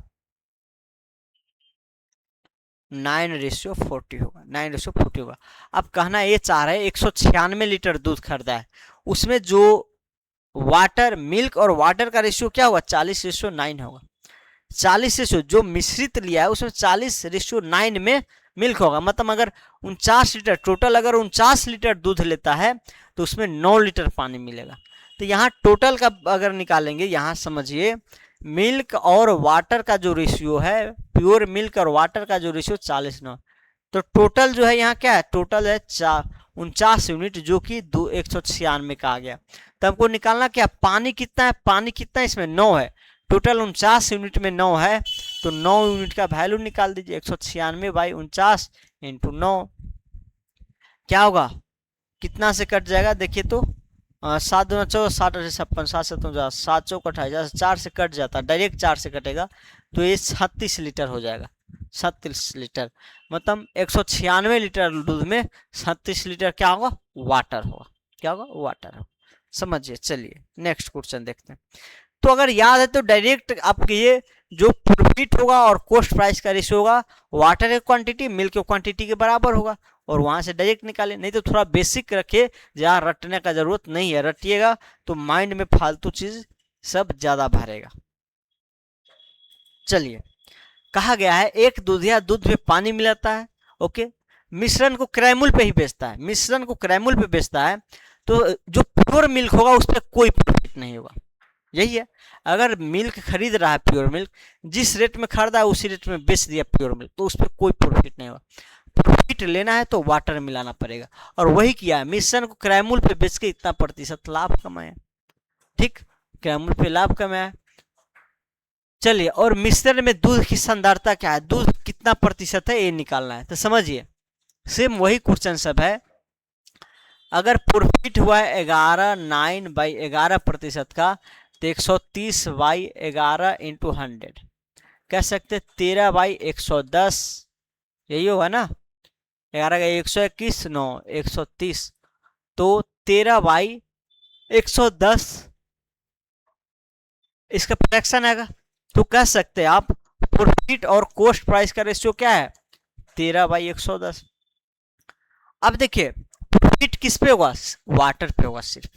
9:40 होगा, 9:40 होगा। अब कहना ये चाह रहे हैं 196 लीटर दूध खरीदा है, उसमें जो वाटर मिल्क और वाटर का रेशियो क्या होगा 40:9 होगा। 40 जो मिश्रित लिया है उसमें 40:9 में मिल्क होगा, मतलब अगर 49 लीटर टोटल, अगर 49 लीटर दूध लेता है तो उसमें 9 लीटर पानी मिलेगा। तो यहाँ टोटल का अगर निकालेंगे, यहाँ समझिए मिल्क और वाटर का जो रेशियो है, प्योर मिल्क और वाटर का जो रेशियो 40:9, तो टोटल जो है यहाँ क्या है, टोटल है 49 यूनिट, जो कि 196 का आ गया। तो हमको निकालना क्या, पानी कितना है, पानी कितना है इसमें 9 है, टोटल 49 यूनिट में 9 है, तो 9 यूनिट का वैल्यू निकाल दीजिए, 196 बाई 49 इंटू 9 क्या होगा, कितना से कट जाएगा देखिए तो 7 दूना 14, 60 56, 7 7 7 चौक 28, 4 से कट जाता है, डायरेक्ट 4 से कटेगा, तो ये 36 लीटर हो जाएगा। 37 लीटर मतलब 196 लीटर दूध में 37 लीटर क्या होगा, वाटर होगा, क्या होगा, वाटर होगा। समझिए, चलिए नेक्स्ट क्वेश्चन देखते हैं। तो अगर याद है तो डायरेक्ट आपके ये जो प्रॉफिट होगा और कॉस्ट प्राइस का रेशियो होगा वाटर की क्वांटिटी मिल्क की क्वांटिटी के बराबर होगा, और वहां से डायरेक्ट निकाले, नहीं तो थोड़ा बेसिक रखे, जहाँ रटने का जरूरत नहीं है, रटिएगा तो माइंड में फालतू चीज सब ज्यादा भरेगा। चलिए, कहा गया है एक दूधिया दूध में पानी मिलाता है, ओके, मिश्रण को क्रयमूल्य पे ही बेचता है, मिश्रण को क्रयमूल्य पे बेचता है, तो जो प्योर मिल्क होगा उस पर कोई प्रॉफिट नहीं होगा। यही है, अगर मिल्क खरीद रहा है प्योर मिल्क, जिस रेट में खरीदा है उसी रेट में बेच दिया प्योर मिल्क, तो उस पर कोई प्रॉफिट नहीं होगा। प्रॉफिट लेना है तो वाटर मिलाना पड़ेगा, और वही किया है, मिश्रण को क्रयमूल्य पे बेच के इतना प्रतिशत लाभ कमाया। ठीक, क्रयमूल्य पे लाभ कमाया। चलिए, और मिश्रण में दूध की सांद्रता क्या है, दूध कितना प्रतिशत है ये निकालना है। तो समझिए, सेम वही क्वेश्चन सब है। अगर प्रॉफिट हुआ है 11/11% का, तो 130/11 इंटू 100 कह सकते 13/110, यही होगा ना। 11 का 121, 9 130, तो 13/110 इसका फ्रैक्शन आएगा। तो कह सकते हैं आप प्रॉफिट और कॉस्ट प्राइस का रेशियो क्या है, 13/110। अब देखिए प्रॉफिट किस पे होगा, वाटर पे होगा। सिर्फ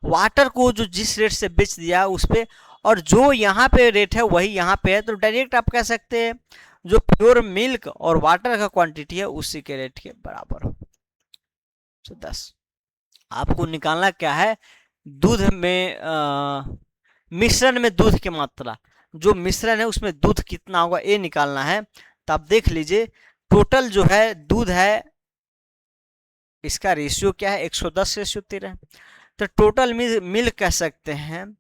वाटर को जो जिस रेट से बेच दिया उस पे, और जो यहाँ पे रेट है वही यहाँ पे है, तो डायरेक्ट आप कह सकते हैं जो प्योर मिल्क और वाटर का क्वांटिटी है उसी के रेट के बराबर हो। तो 10 आपको निकालना क्या है, दूध में मिश्रण में दूध की मात्रा, जो मिश्रण है उसमें दूध कितना होगा ये निकालना है। तो आप देख लीजिए टोटल जो है दूध है, इसका रेशियो क्या है, 110/13 है। तो टोटल मिल्क कह सकते हैं,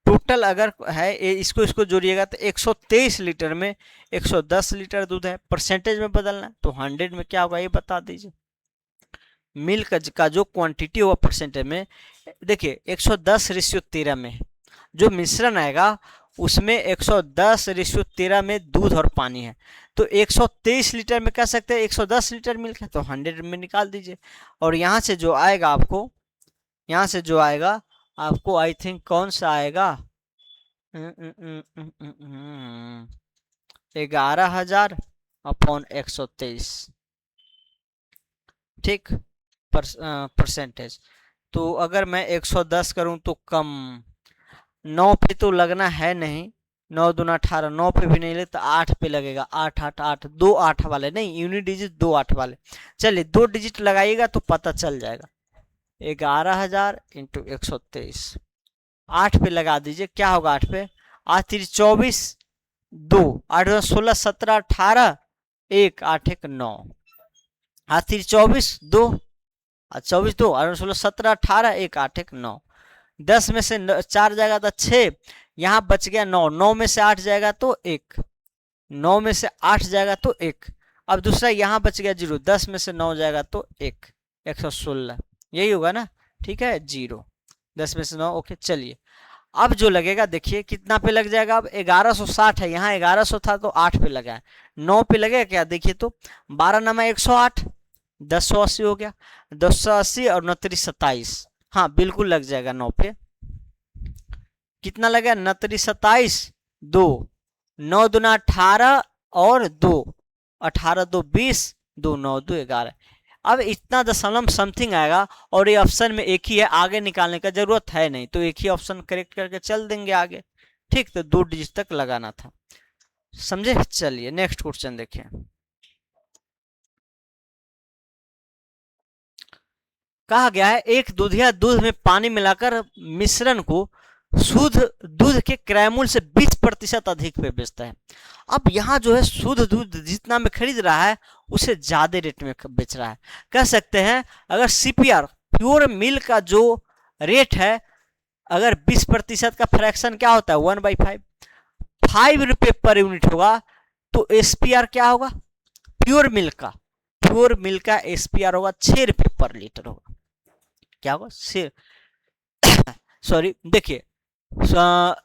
टोटल अगर है इसको जोड़िएगा तो 123 लीटर में 110 लीटर दूध है। परसेंटेज में बदलना है तो 100 में क्या होगा ये बता दीजिए। मिल्क का जो क्वांटिटी होगा परसेंटेज में, देखिए 110/13 में जो मिश्रण आएगा उसमें 110/13 में दूध और पानी है, तो 123 लीटर में कह सकते हैं 110 लीटर मिल्क है, तो 100 में निकाल दीजिए। और यहाँ से जो आएगा आपको, यहाँ से जो आएगा आपको आई थिंक कौन सा आएगा, 11,000/123, ठीक, परसेंटेज। तो अगर मैं 110 करूं तो कम, 9 पे तो लगना है नहीं, 9 दूना 18, 9 पे भी नहीं ले तो 8 पे लगेगा, 8 8 8, 2 8 वाले नहीं, यूनिट डिजिट 2 8 वाले। चलिए 2 डिजिट लगाइएगा तो पता चल जाएगा, 11,000 इंटू 123, 8 पे लगा दीजिए, क्या होगा 8 पे, 8 3 24, 2 8 16 17 18, 1 8 1 9, 8 3 24, 2 24 2 8 16 17 18, 1 8 1 9, 10 में से 4 जाएगा तो 6, यहाँ बच गया 9, 9 में से 8 जाएगा तो 1, 9 में से 8 जाएगा तो 1। अब दूसरा यहाँ बच गया 0, 10 में से 9 जाएगा तो 1, 116, यही होगा ना, ठीक है 0, 10 में से 9, ओके। चलिए अब जो लगेगा देखिए कितना पे लग जाएगा, अब 1160 है, यहाँ 1100 था तो 8 पे लगा है, 9 पे लगेगा क्या, देखिए तो 12 नमा 108, 1080 हो गया, 1080 और 29 27, हाँ बिल्कुल लग जाएगा 9 पे। कितना लगा 29 27, 2 9 दूना 18 और 2 18 2 20, 2 9 2 11। अब इतना दशमलव समथिंग आएगा और ये ऑप्शन में एक ही है, आगे निकालने का जरूरत है नहीं, तो एक ही ऑप्शन करेक्ट करके चल देंगे आगे, ठीक। तो 2 डिजिट तक लगाना था, समझे। चलिए नेक्स्ट क्वेश्चन देखें। कहा गया है एक दूधिया दूध में पानी मिलाकर मिश्रण को शुद्ध दूध के क्रय मूल्य से 20% अधिक पे बेचता है। अब यहाँ जो है शुद्ध दूध जितना में खरीद रहा है उसे ज्यादा रेट में बेच रहा है। कह सकते हैं अगर सीपीआर प्योर मिल्क का जो रेट है, अगर 20% का फ्रैक्शन क्या होता है 1/5, 5 रुपये पर यूनिट होगा, तो एसपीआर क्या होगा प्योर मिल्क का एसपीआर होगा 6 रुपये पर लीटर होगा। क्या होगा सॉरी देखिए,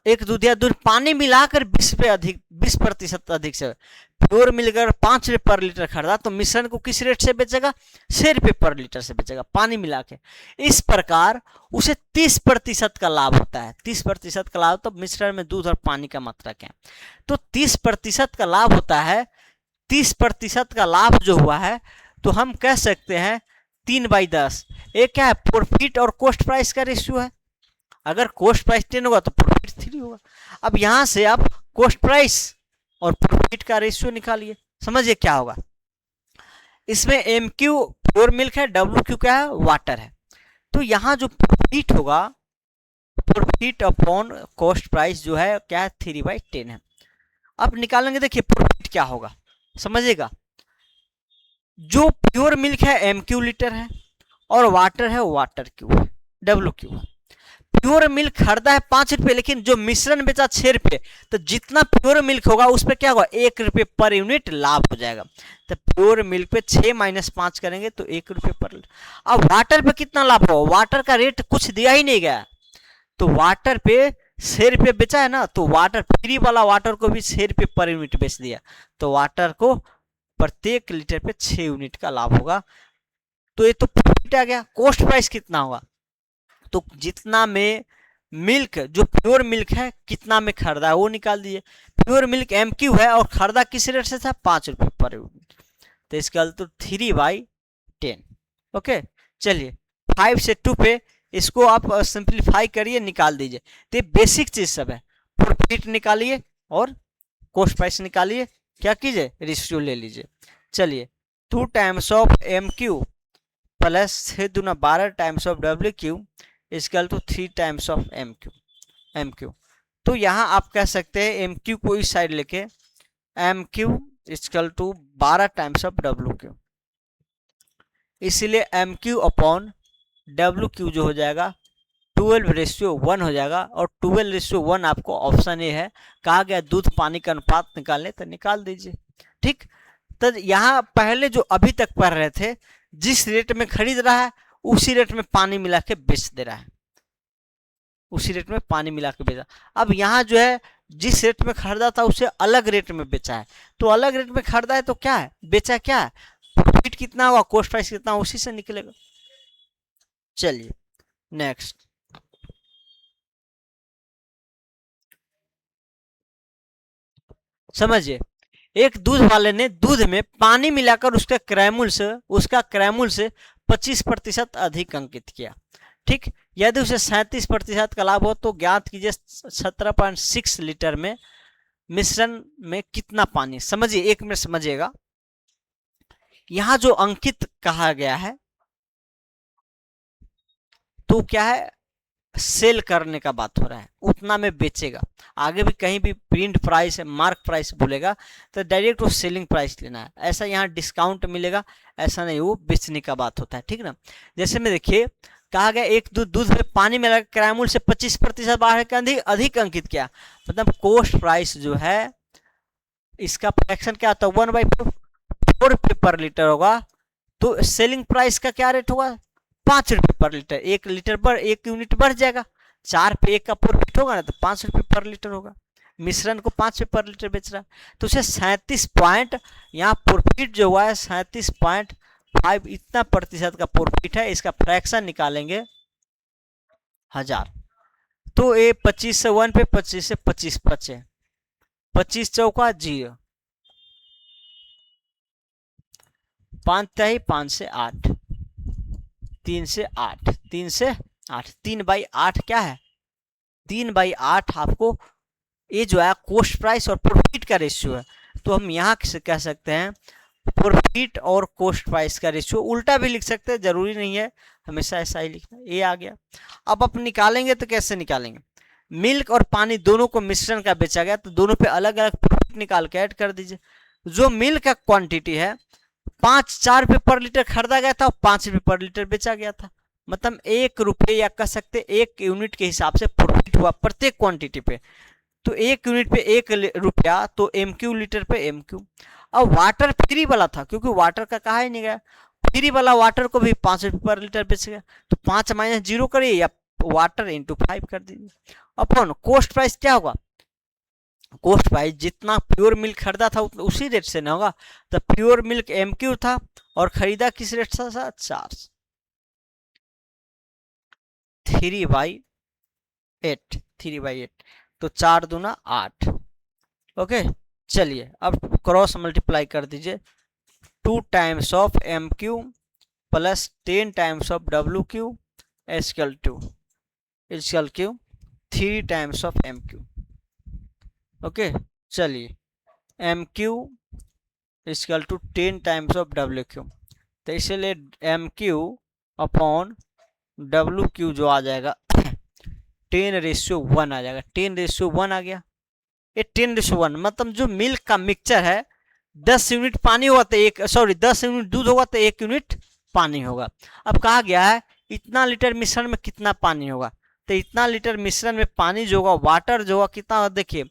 एक दूधिया दूध पानी मिलाकर 20% अधिक से प्योर मिलकर 5 रुपये पर लीटर खरीदा, तो मिश्रण को किस रेट से बेचेगा 6 रुपये पर लीटर से बेचेगा पानी मिला के। इस प्रकार उसे 30% का लाभ होता है, 30% का लाभ, तो मिश्रण में दूध और पानी का मात्रा क्या है, तो 30% का लाभ होता है। 30% का लाभ जो हुआ है तो हम कह सकते हैं 3/10, एक क्या है प्रॉफिट और कॉस्ट प्राइस का रेशियो है। अगर कॉस्ट प्राइस 10 होगा तो प्रॉफिट 3 होगा। अब यहां से आप कॉस्ट प्राइस और प्रॉफिट का रेशियो निकालिए, समझिए क्या होगा। इसमें एम क्यू प्योर मिल्क है, डब्ल्यू क्यू क्या है वाटर है, तो यहां जो प्रॉफिट होगा, प्रॉफिट अपॉन कॉस्ट प्राइस जो है क्या है 3/10 है। अब निकालेंगे, देखिए प्रॉफिट क्या होगा समझिएगा। जो प्योर मिल्क है एम क्यू लीटर है और वाटर है वाटर क्यू है, डब्ल्यू क्यू है। प्योर मिल्क खरीदा है 5 रुपये, लेकिन जो मिश्रण बेचा 6 रुपये, तो जितना प्योर मिल्क होगा उस पर क्या होगा, 1 रुपये पर यूनिट लाभ हो जाएगा। तो प्योर मिल्क पे 6 - 5 करेंगे तो 1 रुपये पर लीटर। अब वाटर पे कितना लाभ होगा, वाटर का रेट कुछ दिया ही नहीं गया, तो वाटर पे 6 रुपये बेचा है ना, तो वाटर फ्री वाला वाटर को भी 6 रुपये पर यूनिट बेच दिया, तो वाटर को प्रत्येक लीटर पे 6 यूनिट का लाभ होगा। तो ये तो प्रॉफिट आ गया। कॉस्ट प्राइस कितना होगा, तो जितना में मिल्क, जो प्योर मिल्क है कितना में खरीदा है वो निकाल दीजिए। प्योर मिल्क MQ है और खरीदा किस रेट से था, 5 रुपये पर यूनिट, तो इसका तो 3/10। ओके, चलिए 5 से 2 पे इसको आप सिंप्लीफाई करिए, निकाल दीजिए। तो ये बेसिक चीज सब है, प्रॉफिट निकालिए और कॉस्ट प्राइस निकालिए, क्या कीजिए, रेशियो ले लीजिए। चलिए 2 टाइम्स ऑफ MQ प्लस 6 दूना 12 times of WQ equal to 3 times of MQ। तो यहाँ आप कह सकते हैं MQ को इस साइड लेके MQ equal to 12 times of WQ, इसलिए MQ अपॉन WQ जो हो जाएगा 12:1 हो जाएगा, और 12:1 आपको ऑप्शन ए है, कहा गया दूध पानी का अनुपात निकालने, तो निकाल दीजिए। ठीक, तो यहाँ पहले जो अभी तक पढ़ रहे थे, जिस रेट में खरीद रहा है उसी रेट में पानी मिला के बेच दे रहा है, उसी रेट में पानी मिला के बेचा। अब यहाँ जो है जिस रेट में खरीदा था उसे अलग रेट में बेचा है, तो अलग रेट में खरीदा है तो क्या है, बेचा क्या है, प्रॉफिट कितना होगा, कॉस्ट प्राइस कितना, उसी से निकलेगा। चलिए नेक्स्ट, समझिए, एक दूध वाले ने दूध में पानी मिलाकर उसका क्रय मूल्य से 25% अधिक अंकित किया। ठीक, यदि उसे 37% का लाभ हो तो ज्ञात कीजिए 17.6 लीटर में मिश्रण में कितना पानी। समझिए, 1 मिनट समझिएगा, यहां जो अंकित कहा गया है तो क्या है, सेल करने का बात हो रहा है, उतना में बेचेगा। आगे भी कहीं भी प्रिंट प्राइस मार्क प्राइस बोलेगा तो डायरेक्ट वो सेलिंग प्राइस लेना है, ऐसा यहाँ डिस्काउंट मिलेगा ऐसा नहीं, वो बेचने का बात होता है। ठीक ना, जैसे में देखिए कहा गया एक दूध में पानी मिला क्रय मूल्य से 25% बढ़ा के अधिक अंकित किया, मतलब कॉस्ट प्राइस जो है इसका फ्रैक्शन क्या होता है, 1/4 पर लीटर होगा, तो सेलिंग प्राइस का क्या रेट होगा, 5 रुपये पर लीटर। 1 लीटर पर 1 यूनिट बढ़ जाएगा, 4 पे 1 का प्रॉफिट होगा ना, तो 5 रुपये पर लीटर होगा। मिश्रण को 5 रुपये पर लीटर बेच रहा है, तो उसे 37 पॉइंट, यहाँ प्रॉफिट जो हुआ है 37.5, इतना प्रतिशत का प्रॉफिट है। इसका फ्रैक्शन निकालेंगे 1000, तो ये 25 से 1 पे 25 से 25 बचे, 25 चौका 0, 5 तिहाई 5 से 8, 3 से 8, 3 से 8, 3/8 क्या है, 3/8 आपको ये जो है कॉस्ट प्राइस और प्रॉफिट का रेशियो है। तो हम यहाँ से कह सकते हैं प्रॉफिट और कॉस्ट प्राइस का रेशियो, उल्टा भी लिख सकते हैं, जरूरी नहीं है हमेशा ऐसा ही लिखना। ये आ गया। अब आप निकालेंगे तो कैसे निकालेंगे, मिल्क और पानी दोनों को मिश्रण का बेचा गया, तो दोनों पे अलग अलग प्रॉफिट निकाल के ऐड कर दीजिए। जो मिल्क का क्वांटिटी है 4 रुपये पर लीटर खरीदा गया था और 5 रुपये पर लीटर बेचा गया था, मतलब 1 रुपये या कह सकते 1 यूनिट के हिसाब से प्रॉफिट हुआ प्रत्येक क्वांटिटी पे, तो 1 यूनिट पे 1 रुपया, तो MQ लीटर पे MQ। अब वाटर फ्री वाला था, क्योंकि वाटर का कहा ही नहीं गया, फ्री वाला वाटर को भी 5 रुपये पर लीटर बेच गया, तो 5 - 0 करिए या वाटर इंटू 5 कर दीजिए। अपन कॉस्ट प्राइस क्या होगा, कॉस्ट प्राइस जितना प्योर मिल्क खरीदा था उसी रेट से ना होगा, तो प्योर मिल्क MQ था और खरीदा किस रेट से था, 4, 3/8, तो 4 दूना 8। ओके, चलिए अब क्रॉस मल्टीप्लाई कर दीजिए, 2 times of MQ plus 10 times of WQ equal to 3 times of MQ। Okay, चलिए MQ equal to 10 times of WQ, तो इसलिए MQ अपॉन WQ जो आ जाएगा 10:1 आ जाएगा, 10:1 आ गया। ये 10:1 मतलब जो मिल्क का मिक्सचर है 10 यूनिट पानी होगा तो 10 यूनिट दूध होगा तो 1 यूनिट पानी होगा। अब कहा गया है इतना लीटर मिश्रण में कितना पानी होगा, तो इतना लीटर मिश्रण में पानी जो होगा, वाटर जो होगा, कितना होगा देखिए,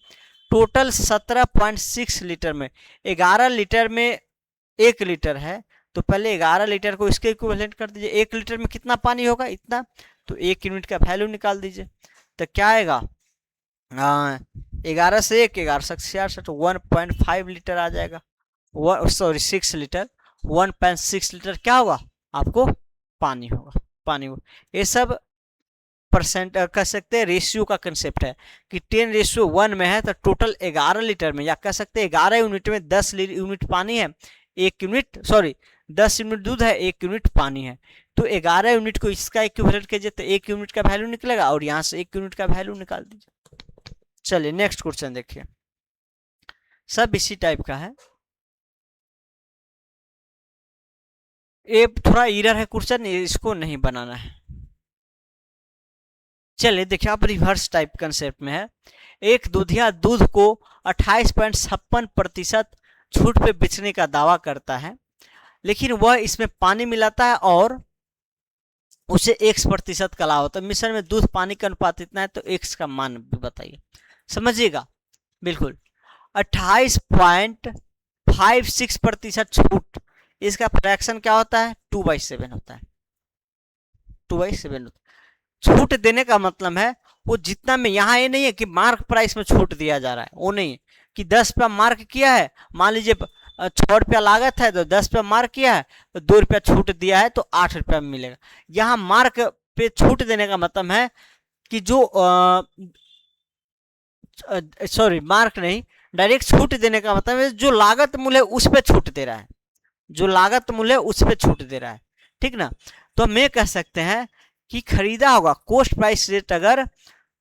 टोटल 17.6 लीटर में, 11 लीटर में 1 लीटर है, तो पहले 11 लीटर को इसके इक्विवेलेंट कर दीजिए। 1 लीटर में कितना पानी होगा, इतना, तो 1 यूनिट का वैल्यू निकाल दीजिए। तो क्या आएगा, 11 से 1, 11 से 66, 1.5 लीटर आ जाएगा, सॉरी 6 लीटर, 1.6 लीटर क्या होगा आपको, पानी होगा, पानी होगा। ये सब परसेंट कह सकते हैं रेशियो का कंसेप्ट है कि 10:1 में है, तो टोटल 11 लीटर में, या कह सकते हैं 11 यूनिट में 10 यूनिट पानी है, 1 यूनिट, सॉरी 10 यूनिट दूध है, 1 यूनिट पानी है, तो 11 यूनिट को इसका इक्विवेलेंट कीजिए, तो 1 यूनिट का वैल्यू निकलेगा, और यहाँ से 1 यूनिट का वैल्यू निकाल दीजिए। चलिए नेक्स्ट क्वेश्चन देखिए, सब इसी टाइप का है। ये थोड़ा एरर है क्वेश्चन, इसको नहीं बनाना है। चलिए देखिए, आप रिवर्स टाइप कंसेप्ट में है। एक दूधिया दूध को 28.56% छूट पे बेचने का दावा करता है, लेकिन वह इसमें पानी मिलाता है और उसे X% का लाभ होता है। मिश्रण में दूध पानी का अनुपात इतना है, तो X का मान भी बताइए, समझिएगा बिल्कुल। 28.56% छूट, इसका फ्रैक्शन क्या होता है, 2/7 होता है, 2/7 होता है। छूट देने का मतलब है वो जितना में, यहाँ ये नहीं है कि मार्क प्राइस में छूट दिया जा रहा है, वो नहीं है कि 10 रुपया मार्क किया है, मान लीजिए 6 रुपया लागत है तो 10 रुपया मार्क किया है, तो 2 रुपया छूट दिया है, तो 8 रुपया में मिलेगा। यहाँ मार्क पे छूट देने का मतलब है कि जो सॉरी मार्क नहीं, डायरेक्ट छूट देने का मतलब है जो लागत मूल्य उस पर छूट दे रहा है, जो लागत मूल्य उस पर छूट दे रहा है, ठीक ना। तो हम ये कह सकते हैं कि खरीदा होगा, कॉस्ट प्राइस रेट अगर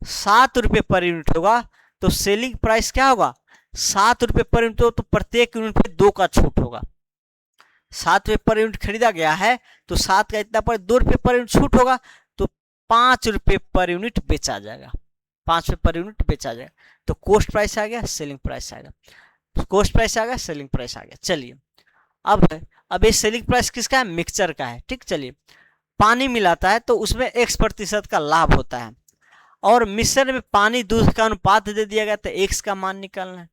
7 रुपये पर यूनिट होगा, तो सेलिंग प्राइस क्या होगा, 7 रुपये पर यूनिट हो, तो प्रत्येक यूनिट पे 2 का छूट होगा। 7 रुपये पर यूनिट खरीदा गया है, तो 7 का इतना पर 2 रुपये पर यूनिट छूट होगा, तो 5 रुपये पर यूनिट बेचा जाएगा, 5 रुपये पर यूनिट बेचा जाएगा। तो कॉस्ट प्राइस आ गया, सेलिंग प्राइस आ गया, कॉस्ट प्राइस आ गया, सेलिंग प्राइस आ गया। चलिए अब ये सेलिंग प्राइस किसका है, मिक्सचर का है, ठीक। चलिए, पानी मिलाता है तो उसमें X% का लाभ होता है, और मिश्रण में पानी दूध का अनुपात दे दिया गया, तो X का मान निकालना है।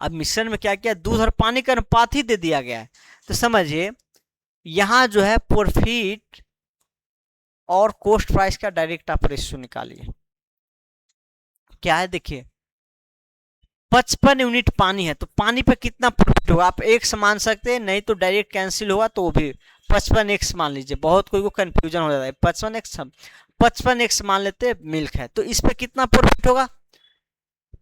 अब मिश्रण में क्या किया, दूध और पानी का अनुपात ही दे दिया गया है, तो समझिए यहां जो है प्रॉफिट और कॉस्ट प्राइस का डायरेक्ट आप रेशियो निकालिए। क्या है देखिए, 55 यूनिट पानी है, तो पानी पे कितना प्रॉफिट होगा, आप X मान सकते हैं, नहीं तो डायरेक्ट कैंसिल होगा, तो वो भी 55X मान लीजिए। बहुत कोई को कंफ्यूजन हो जाता है, 55X मान लेते हैं, मिल्क है, तो इस पे कितना प्रॉफिट होगा,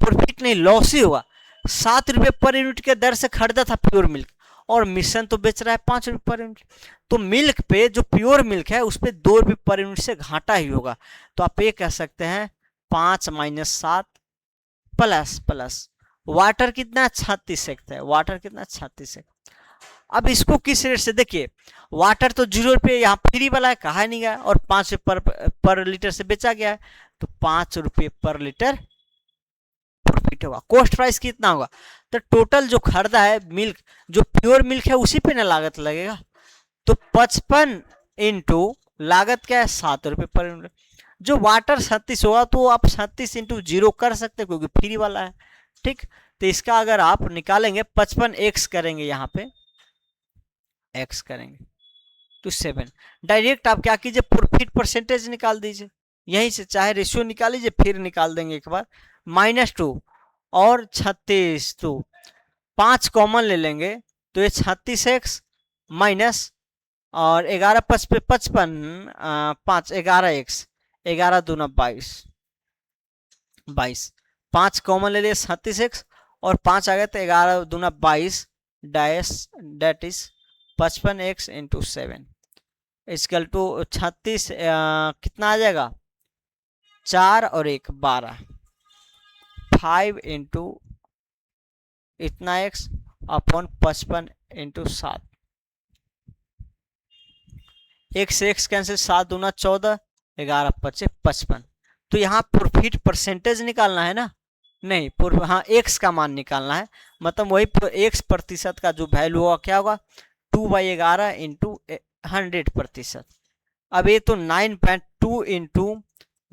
प्रॉफिट नहीं लॉस ही होगा। 7 रुपये पर यूनिट के दर से खरीदा था प्योर मिल्क, और मिश्रण तो बेच रहा है 5 रुपये पर यूनिट, तो मिल्क पे जो प्योर मिल्क है उस पर 2 रुपये पर यूनिट से घाटा ही होगा। तो आप ये कह सकते हैं 5 - 7 प्लस वाटर कितना 36 है, वाटर कितना 36 है। अब इसको किस रेट से देखिए, वाटर तो 0 रुपये यहाँ फ्री वाला है, कहा नहीं गया, और 5 रुपये पर लीटर से बेचा गया है, तो 5 रुपये पर लीटर प्रॉफिट होगा। कॉस्ट प्राइस कितना होगा, तो टोटल जो खरीदा है मिल्क, जो प्योर मिल्क है उसी पे ना लागत लगेगा, तो 55 इंटू लागत क्या है 7 रुपये पर यूनिट। जो वाटर 36 होगा, तो आप 36 इंटू 0 कर सकते हैं, क्योंकि फ्री वाला है, ठीक। तो इसका अगर आप निकालेंगे 55X करेंगे, यहाँ पे X करेंगे तो 7, डायरेक्ट आप क्या कीजिए, प्रॉफिट परसेंटेज निकाल दीजिए, यहीं से चाहे रेशियो निकाल लीजिए, फिर निकाल देंगे एक बार। -2 और 36, तो 5 कॉमन ले लेंगे, तो ये 36X माइनस, और 11 55 5 11X, 11 दूना 22, 5 कॉमन ले लिए 36X, और 5 आ गए तो 11 दूना 22 dash that is 55X into 7 equal to 36 कितना आ जाएगा, 4 और 1 12, 5 इंटू इतना X अपॉन 55 इंटू 7, 1 से X कैंसिल, 7 दूना 14, 11 25 55। तो यहाँ प्रॉफिट परसेंटेज निकालना है ना, नहीं हाँ X का मान निकालना है, मतलब वही X% का जो वैल्यू होगा क्या होगा, 2/11 इंटू 100%। अब ये तो 9.2 इंटू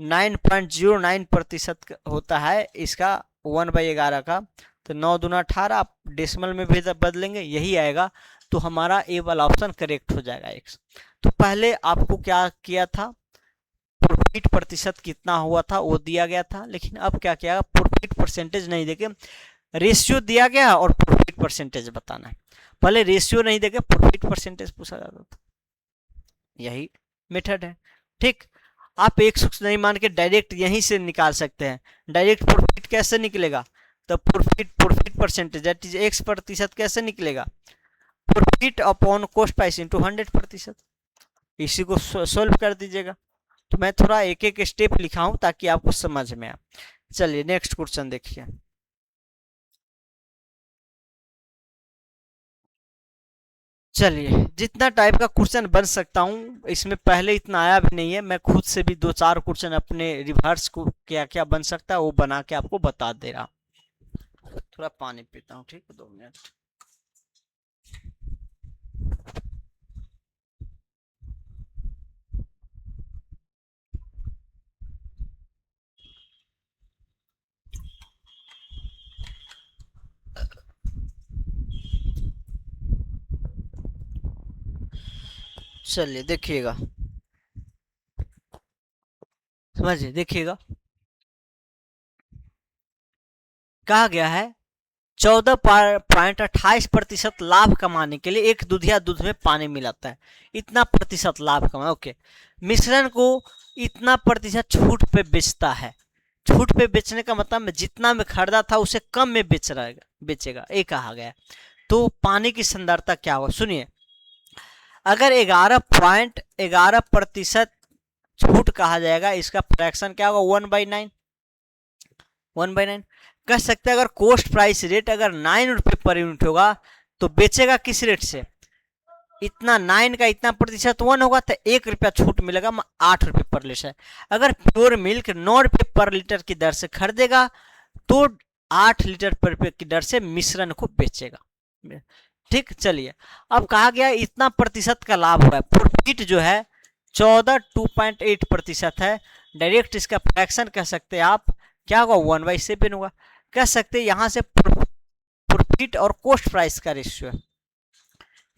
9.09% होता है इसका 1/11 का, तो 9 दूना 18, आप डेसिमल में भी बदलेंगे यही आएगा, तो हमारा ए वाला ऑप्शन करेक्ट हो जाएगा x। तो पहले आपको क्या किया था, प्रॉफिट प्रतिशत कितना हुआ था वो दिया गया था, लेकिन अब क्या किया, प्रॉफिट परसेंटेज नहीं देके रेशियो दिया गया और प्रॉफिट परसेंटेज बताना है। पहले रेशियो नहीं देके प्रॉफिट परसेंटेज पूछा जाता था, यही मेथड है। ठीक, आप एक सूत्र नहीं मान के डायरेक्ट यहीं से निकाल सकते हैं। डायरेक्ट प्रॉफिट कैसे निकलेगा, तो profit percentage that is x प्रतिशत कैसे निकलेगा, profit upon cost price into 100%। इसी को सोल्व कर दीजिएगा। तो मैं थोड़ा एक एक स्टेप लिखा हूं ताकि आपको समझ में आए। चलिए नेक्स्ट क्वेश्चन देखिए। चलिए, जितना टाइप का क्वेश्चन बन सकता हूँ इसमें पहले इतना आया भी नहीं है, मैं खुद से भी 2-4 क्वेश्चन अपने रिवर्स को क्या क्या बन सकता है वो बना के आपको बता दे रहा। थोड़ा पानी पीता हूँ, ठीक है, 2 मिनट। चलिए देखिएगा, समझिए, देखिएगा कहा गया है 14.28% लाभ कमाने के लिए एक दूधिया दूध में पानी मिलाता है, इतना प्रतिशत लाभ कमा, ओके। मिश्रण को इतना प्रतिशत छूट पे बेचता है। छूट पे बेचने का मतलब जितना में खरीदा था उसे कम में बेचेगा, ये कहा गया। तो पानी की सांद्रता क्या होगा, सुनिए, अगर 11.11% छूट कहा जाएगा, इसका फ्रैक्शन क्या होगा, 1/9 कह सकते हैं। अगर कॉस्ट प्राइस रेट अगर 9 रुपये पर यूनिट होगा तो बेचेगा किस रेट से, इतना 9 का इतना प्रतिशत 1 होगा तो 1 रुपया छूट मिलेगा, 8 रुपये पर लीटर। अगर प्योर मिल्क 9 रुपये पर लीटर की दर से खरीदेगा तो 8 लीटर पर रुपये की दर से मिश्रण को बेचेगा। ठीक, चलिए, अब कहा गया इतना प्रतिशत का लाभ हो रहा है, प्रॉफिट जो है 2.8% है। डायरेक्ट इसका फ्रैक्शन कह सकते हैं आप, क्या होगा, 1/7 होगा। कह सकते हैं यहां से प्रॉफिट और कॉस्ट प्राइस का रेशियो है।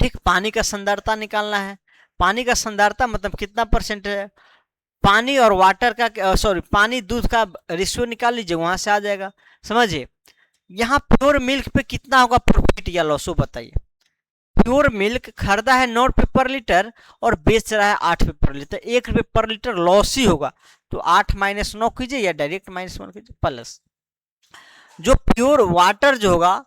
ठीक, पानी का सांद्रता निकालना है। पानी का सांद्रता मतलब कितना परसेंट है, पानी और वाटर का पानी दूध का रेशियो निकाल लीजिए, वहां से आ जाएगा। समझिए, यहाँ प्योर मिल्क पे कितना होगा प्रॉफिट या लॉस, बताइए। प्योर मिल्क खरीदा है 9 रुपये पर लीटर और बेच रहा है 8 रुपये पर लीटर, 1 रुपये पर लीटर लॉस ही होगा। तो 8 - 9 कीजिए या डायरेक्ट -1 कीजिए, प्लस जो प्योर वाटर जो होगा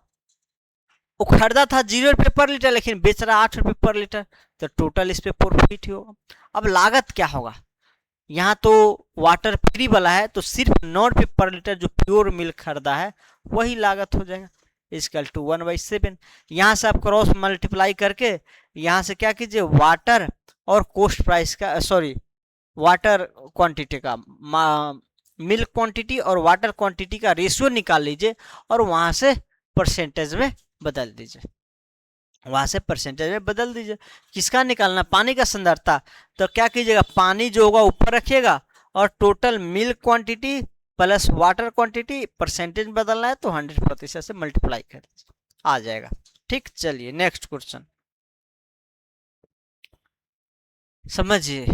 वो खरीदा था 0 रुपये पर लीटर लेकिन बेच रहा है 8 रुपये पर लीटर, तो टोटल इस पे प्रॉफिट ही होगा। अब लागत क्या होगा, यहाँ तो वाटर फ्री वाला है तो सिर्फ 9 रुपये पर लीटर जो प्योर मिल्क खरीदा है वही लागत हो जाएगा, इक्वल टू 1/7। यहाँ से आप क्रॉस मल्टीप्लाई करके यहाँ से क्या कीजिए, वाटर और कॉस्ट प्राइस का वाटर क्वांटिटी का मिल्क क्वांटिटी और वाटर क्वांटिटी का रेशियो निकाल लीजिए और वहां से परसेंटेज में बदल दीजिए, किसका निकालना, पानी का सांद्रता। तो क्या कीजिएगा, पानी जो होगा ऊपर रखिएगा और total milk quantity plus water quantity percentage बदलना है तो 100% से मल्टीप्लाई कर दीजिए, आ जाएगा। ठीक, चलिए नेक्स्ट क्वेश्चन समझिए।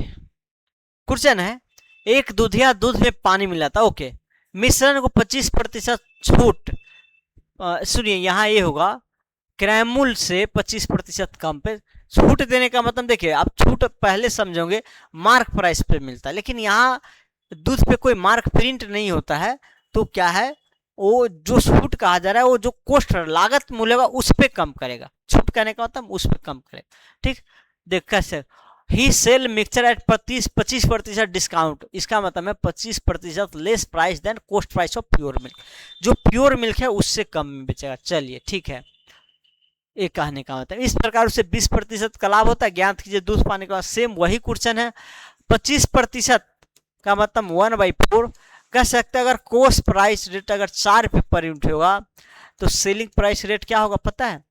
क्वेश्चन है, एक दूधिया दूध में पानी मिलाता, ओके, मिश्रण को 25% छूट, सुनिए यहाँ ये होगा क्रैमुल से 25% कम पे छूट देने का मतलब, देखिए आप छूट पहले समझोगे मार्क प्राइस पे मिलता है, लेकिन यहाँ दूध पे कोई मार्क प्रिंट नहीं होता है, तो क्या है, वो जो छूट कहा जा रहा है वो जो कॉस्ट लागत मूल्य होगा उस पे कम करेगा, छूट करने का मतलब उस पे कम करेगा। ठीक, देख कैसे, he sell mixture at 25% discount, इसका मतलब है 25% less price than cost price of pure milk, जो प्योर मिल्क है उससे कम में बेचेगा। चलिए ठीक है, ये कहने का मतलब इस प्रकार से 20% का लाभ होता है, ज्ञात कीजिए दूध पाने के बाद। सेम वही क्वेश्चन है, 25% का मतलब 1/4 कह सकते हैं। अगर कॉस्ट प्राइस रेट अगर 4 रुपये पर यूनिट होगा तो सेलिंग प्राइस रेट क्या होगा पता है,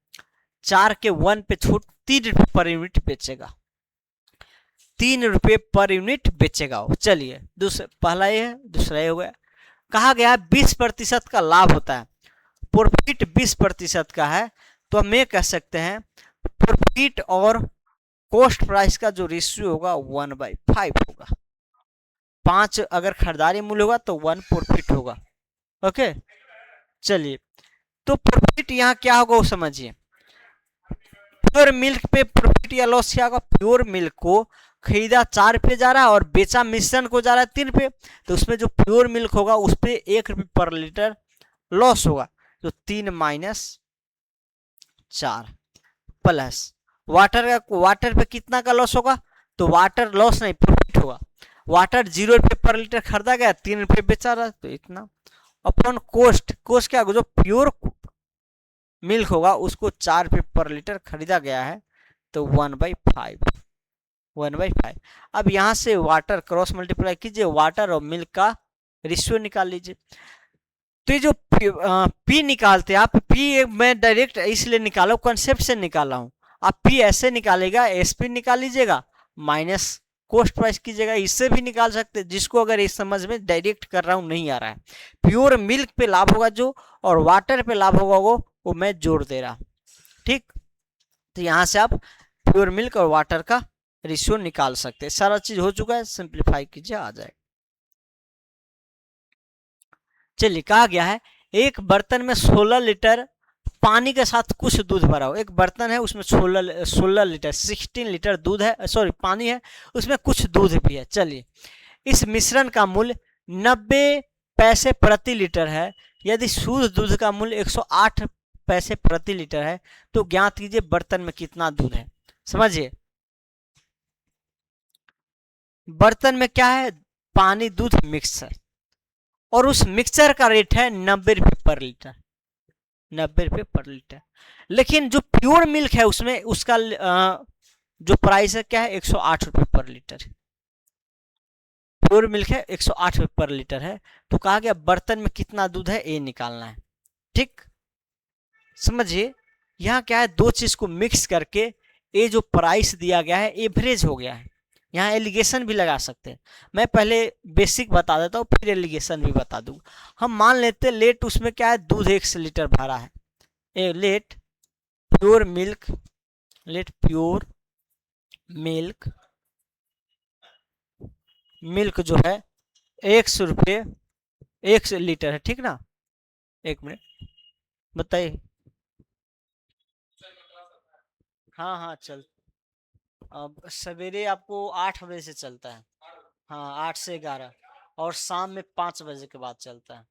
4 के 1 पे छूट 3 रुपये पर यूनिट बेचेगा। ₹3 पर यूनिट बेचेगा वो। चलिए दूसरा, पहला ये है, दूसरा ये हो गया। कहा गया 20% का लाभ होता है, प्रॉफिट 20% का है, तो हम ये कह सकते हैं प्रॉफिट और कॉस्ट प्राइस का जो रेशियो होगा 1/5 होगा। 5 अगर खरीदारी मूल्य होगा तो 1 प्रॉफिट होगा। ओके, चलिए तो प्रॉफिट यहाँ क्या होगा वो समझिए। प्योर मिल्क पे प्रॉफिट या लॉस क्या होगा? प्योर मिल्क को खरीदा 4 रुपये जा रहा है और बेचा मिश्रण को जा रहा है 3 रुपये, तो उसमें जो प्योर मिल्क होगा उस पर 1 रुपये पर लीटर लॉस होगा, तो 3 - 4 प्लस वाटर पे कितना का लॉस होगा? तो वाटर लॉस नहीं, प्रॉफिट होगा। वाटर 0 रुपये पर लीटर खरीदा गया, 3 रुपये बेचा रहा, तो इतना अपॉन कोस्ट। कोस्ट क्या होगा? जो प्योर मिल्क होगा उसको 4 रुपये पर लीटर खरीदा गया है, तो 1/5। अब यहाँ से वाटर क्रॉस मल्टीप्लाई कीजिए, वाटर और मिल्क का रेशियो निकाल लीजिए। तो ये जो पी निकालते हैं आप, पी मैं डायरेक्ट इसलिए निकाला हूँ, कंसेप्ट से निकाला हूँ। आप पी ऐसे निकालेगा, एसपी निकाल लीजिएगा माइनस कॉस्ट प्राइस कीजिएगा, इससे भी निकाल सकते हैं। जिसको अगर इस समझ में डायरेक्ट कर रहा हूँ नहीं आ रहा है, प्योर मिल्क पे लाभ होगा जो, और वाटर पे लाभ होगा वो मैं जोड़ दे रहा। ठीक, तो यहाँ से आप प्योर मिल्क और वाटर का रेशियो निकाल सकते हैं। सारा चीज हो चुका है, सिंप्लीफाई कीजिए आ जाएगा। चलिए कहा गया है एक बर्तन में 16 लीटर पानी के साथ कुछ दूध भरा हो। एक बर्तन है उसमें 16 लीटर 16 लीटर दूध है, सॉरी पानी है, उसमें कुछ दूध भी है। चलिए इस मिश्रण का मूल्य 90 पैसे प्रति लीटर है। यदि शुद्ध दूध का मूल्य 108 पैसे प्रति लीटर है, तो ज्ञात कीजिए बर्तन में कितना दूध है। समझिए, बर्तन में क्या है? पानी दूध मिक्सर, और उस मिक्सचर का रेट है 90 रुपये पर लीटर। 90 रुपये पर लीटर। लेकिन जो प्योर मिल्क है उसमें उसका जो प्राइस है क्या है? 108 रुपये पर लीटर। प्योर मिल्क है 108 रुपये पर लीटर है। तो कहा गया बर्तन में कितना दूध है ये निकालना है। ठीक, समझिए यहाँ क्या है, दो चीज को मिक्स करके ये जो प्राइस दिया गया है एवरेज हो गया है। यहाँ एलिगेशन भी लगा सकते हैं। मैं पहले बेसिक बता देता हूँ, फिर एलिगेशन भी बता दूंगा। हम मान लेते हैं लेट उसमें क्या है, दूध 1 लीटर भरा है। Let pure milk, let pure milk, milk जो है 100 रुपये 1 लीटर है। ठीक ना, 1 मिनट बताइए। हाँ हाँ चल, अब सवेरे आपको 8 बजे से चलता है। हाँ 8 से 11, और शाम में 5 बजे के बाद चलता है।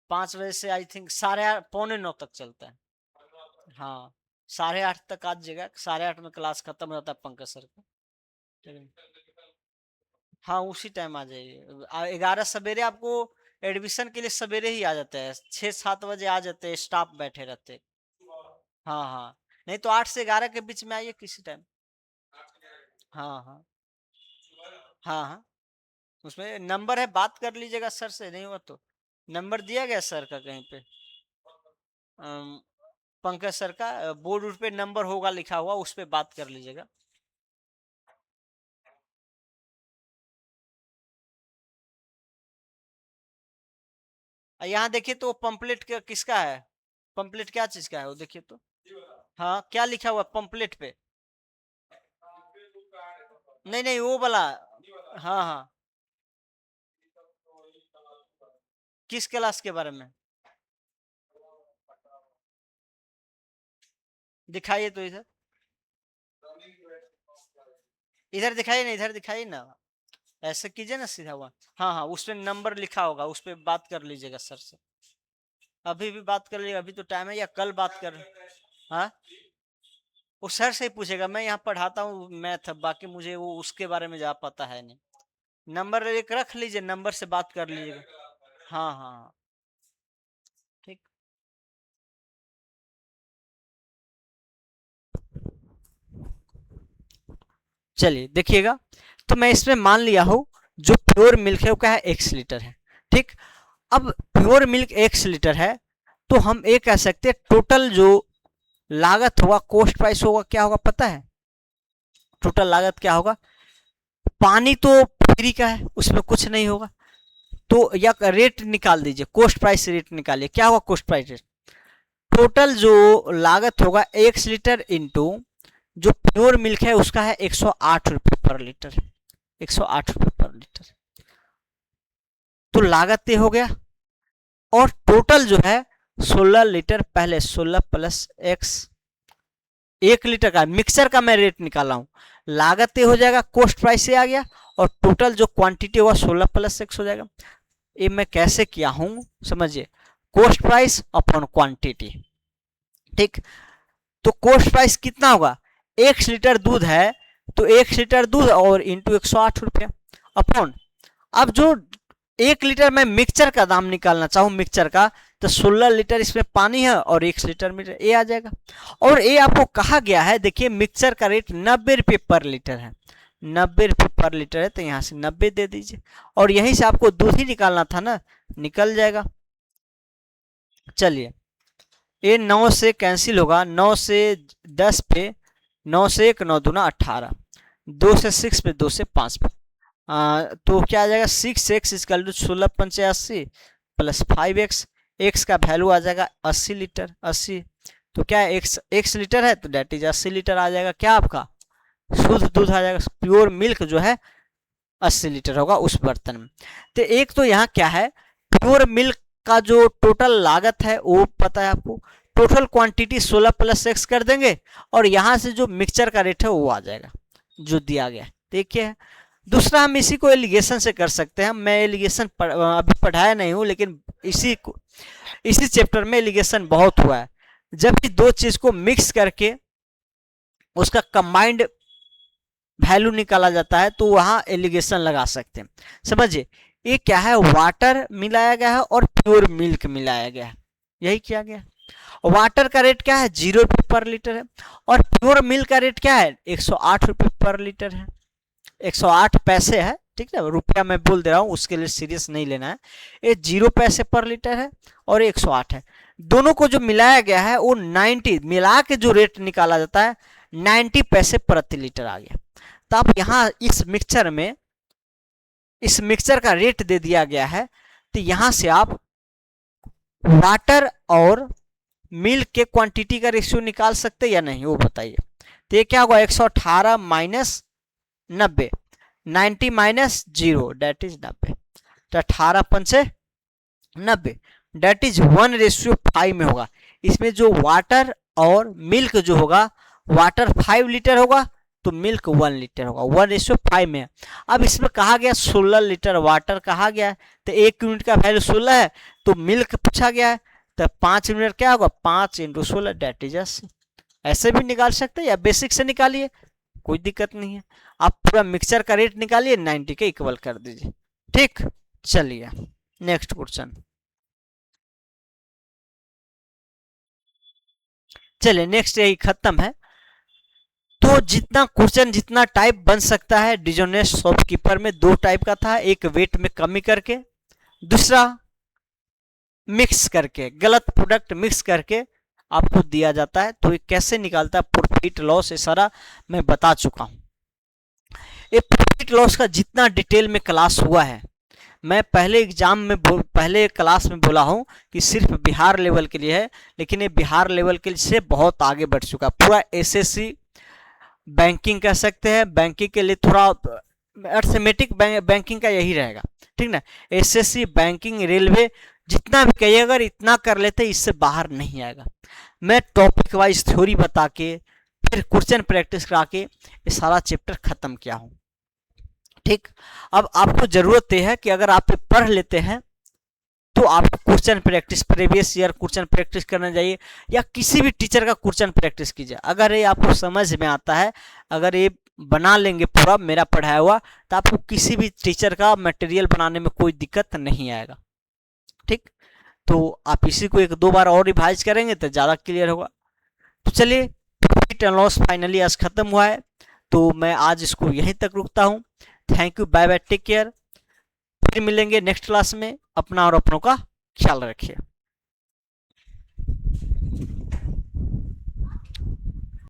5 बजे से आई थिंक 8:30 9:45 तक चलता है। हाँ 8:30 तक आ जाएगा, 8:30 में क्लास खत्म हो जाता है पंकज सर का। हाँ उसी टाइम आ जाइए। 11 सवेरे आपको एडमिशन के लिए सवेरे ही आ जाते हैं, 6-7 बजे आ जाते हैं, स्टाफ बैठे रहते। हाँ हाँ, नहीं तो 8 से 11 के बीच में आइए किसी टाइम। हाँ हाँ हाँ हाँ, उसमें नंबर है, बात कर लीजिएगा सर से, नहीं हुआ तो नंबर दिया गया सर का कहीं पे, पंकज सर का बोर्ड पे नंबर होगा लिखा हुआ, उस पे बात कर लीजिएगा। यहाँ देखिए तो पंपलेट किसका है? पंपलेट क्या चीज का है वो देखिए तो। हाँ क्या लिखा हुआ पंपलेट पे? नहीं नहीं वो वाला। हाँ हाँ, किस क्लास के बारे में दिखाइए तो? इधर इधर दिखाइए ना, इधर दिखाइए ना, ऐसे कीजिए ना सीधा हुआ। हाँ हाँ, उस पे नंबर लिखा होगा, उस पे बात कर लीजिएगा सर से। अभी भी बात कर लीजिएगा, अभी तो टाइम है, या कल बात कर। हाँ वो सर से ही पूछेगा, मैं यहाँ पढ़ाता हूँ मैथ, बाकी मुझे वो उसके बारे में जा पता है नहीं। नंबर एक रख लीजिए, नंबर से बात कर लीजिएगा। हाँ हाँ हाँ, ठीक। चलिए देखिएगा, तो मैं इसमें मान लिया हूँ जो प्योर मिल्क है वो क्या है, 1 लीटर है। ठीक, अब प्योर मिल्क 1 लीटर है, तो हम ये कह सकते हैं टोटल जो लागत होगा, कॉस्ट प्राइस होगा, क्या होगा पता है? टोटल लागत क्या होगा? पानी तो फ्री का है, उसमें कुछ नहीं होगा, तो या रेट निकाल दीजिए, कॉस्ट प्राइस रेट निकालिए, क्या होगा कॉस्ट प्राइस रेट? टोटल जो लागत होगा 1 लीटर इंटू जो प्योर मिल्क है उसका है 108 रुपये पर लीटर, 108 रुपये पर लीटर, तो लागत ये हो गया। और टोटल जो है 16 लीटर, पहले 16 प्लस एक्स, 1 लीटर का मिक्सर का मैं रेट निकाला हूं, लागत ये हो जाएगा, कॉस्ट प्राइस से आ गया, और टोटल जो क्वांटिटी होगा 16 प्लस एक्स हो जाएगा। ये मैं कैसे किया हूं समझिए, कॉस्ट प्राइस अपॉन क्वांटिटी, ठीक। तो कॉस्ट प्राइस कितना होगा? 1 लीटर दूध है तो 1 लीटर दूध और इंटू 108 रुपया अपॉन, अब जो 1 लीटर में मिक्सचर का दाम निकालना चाहूँ मिक्सचर का, तो 16 लीटर इसमें पानी है और 1 लीटर मीटर ये आ जाएगा। और ये आपको कहा गया है, देखिए मिक्सचर का रेट 90 रुपये पर लीटर है, 90 रुपये पर लीटर है, तो यहाँ से 90 दे दीजिए, और यहीं से आपको दूध ही निकालना था ना, निकल जाएगा। चलिए ये 9 से कैंसिल होगा, 9 से 10 पे 9 से 1 9 दूना 18, 2 से 6 पे 2 से 5 पे, तो क्या आ जाएगा 6x इक्वल टू 16 पंचे 80 प्लस 5x, x का वैल्यू आ जाएगा 80 लीटर, 80, तो क्या है x लीटर है तो डेट इज 80 लीटर आ जाएगा, क्या आपका शुद्ध दूध आ जाएगा, प्योर मिल्क जो है 80 लीटर होगा उस बर्तन में। तो एक तो यहाँ क्या है, प्योर मिल्क का जो टोटल लागत है वो पता है आपको, टोटल क्वांटिटी 16 प्लस एक्स कर देंगे, और यहाँ से जो मिक्सचर का रेट है वो आ जाएगा जो दिया गया है, देखिए। दूसरा हम इसी को एलिगेशन से कर सकते हैं, मैं एलिगेशन अभी पढ़ाया नहीं हूँ, लेकिन इसी चैप्टर में एलिगेशन बहुत हुआ है, जब भी दो चीज को मिक्स करके उसका कंबाइंड वैल्यू निकाला जाता है तो वहां एलिगेशन लगा सकते हैं, समझिए। ये क्या है, वाटर मिलाया गया है और प्योर मिल्क मिलाया गया है, यही किया गया है। वाटर का रेट क्या है 0 रुपये पर लीटर है, और प्योर मिल्क का रेट क्या है 108 रुपये पर लीटर है, 108 पैसे है, ठीक है, रुपया मैं बोल दे रहा हूँ, उसके लिए सीरियस नहीं लेना है। ये 0 पैसे पर लीटर है और 108 है, दोनों को जो मिलाया गया है वो 90 मिला के जो रेट निकाला जाता है 90 पैसे प्रति लीटर आ गया। तो आप यहाँ इस मिक्सचर का रेट दे दिया गया है, तो यहां से आप वाटर और मिल्क के क्वांटिटी का रेशियो निकाल सकते या नहीं वो बताइए। तो ये क्या होगा 118 माइनस 90, 90 माइनस 0 डेट इज 90, तो 18 पंचे 90 डेट इज 1:5 में होगा। इसमें जो वाटर और मिल्क जो होगा, वाटर 5 लीटर होगा तो मिल्क 1 लीटर होगा, 1:5 में। अब इसमें कहा गया 16 लीटर वाटर कहा गया है, तो 1 यूनिट का वैल्यू 16 है, तो मिल्क पूछा गया है, तो 5 यूनिट क्या होगा 5 × 16 डेट इज 80। ऐसे भी निकाल सकते हैं या बेसिक से निकालिए, कोई दिक्कत नहीं है। आप पूरा मिक्सचर का रेट निकालिए 90 के इक्वल कर दीजिए, ठीक। चलिए नेक्स्ट क्वेश्चन, चलिए नेक्स्ट यही खत्म है। तो जितना क्वेश्चन जितना टाइप बन सकता है, डिजोनेस्ट शॉपकीपर में 2 टाइप का था, एक वेट में कमी करके, दूसरा मिक्स करके, गलत प्रोडक्ट मिक्स करके आपको दिया जाता है। तो ये कैसे निकालता है प्रॉफिट लॉस, ये सारा मैं बता चुका हूं। ये प्रॉफिट लॉस का जितना डिटेल में क्लास हुआ है, मैं पहले पहले क्लास में बोला हूं कि सिर्फ बिहार लेवल के लिए है, लेकिन ये बिहार लेवल के से बहुत आगे बढ़ चुका, पूरा एसएससी बैंकिंग कह सकते हैं, बैंकिंग के लिए थोड़ा अर्थमेटिक बैंकिंग का यही रहेगा, ठीक ना। एसएससी बैंकिंग रेलवे जितना भी कहिए, अगर इतना कर लेते इससे बाहर नहीं आएगा। मैं टॉपिक वाइज थ्योरी बता के फिर क्वेश्चन प्रैक्टिस करा के ये सारा चैप्टर खत्म किया हूं, ठीक। अब आपको जरूरत है कि अगर आप पढ़ लेते हैं तो आप question practice, previous year question practice करने जाइए, या किसी भी टीचर का क्वेश्चन प्रैक्टिस कीजिए। अगर ये आपको समझ में आता है, अगर ये बना लेंगे पूरा मेरा पढ़ाया हुआ, तो आपको किसी भी टीचर का मटेरियल बनाने में कोई दिक्कत नहीं आएगा, ठीक। तो आप इसी को 1-2 बार और रिवाइज करेंगे तो ज़्यादा क्लियर होगा। तो चलिए प्रॉफिट एंड लॉस फाइनली आज खत्म हुआ है, तो मैं आज इसको यहीं तक रुकता हूँ। Thank you, bye bye, take care, फिर मिलेंगे नेक्स्ट क्लास में। अपना और अपनों का ख्याल रखिए।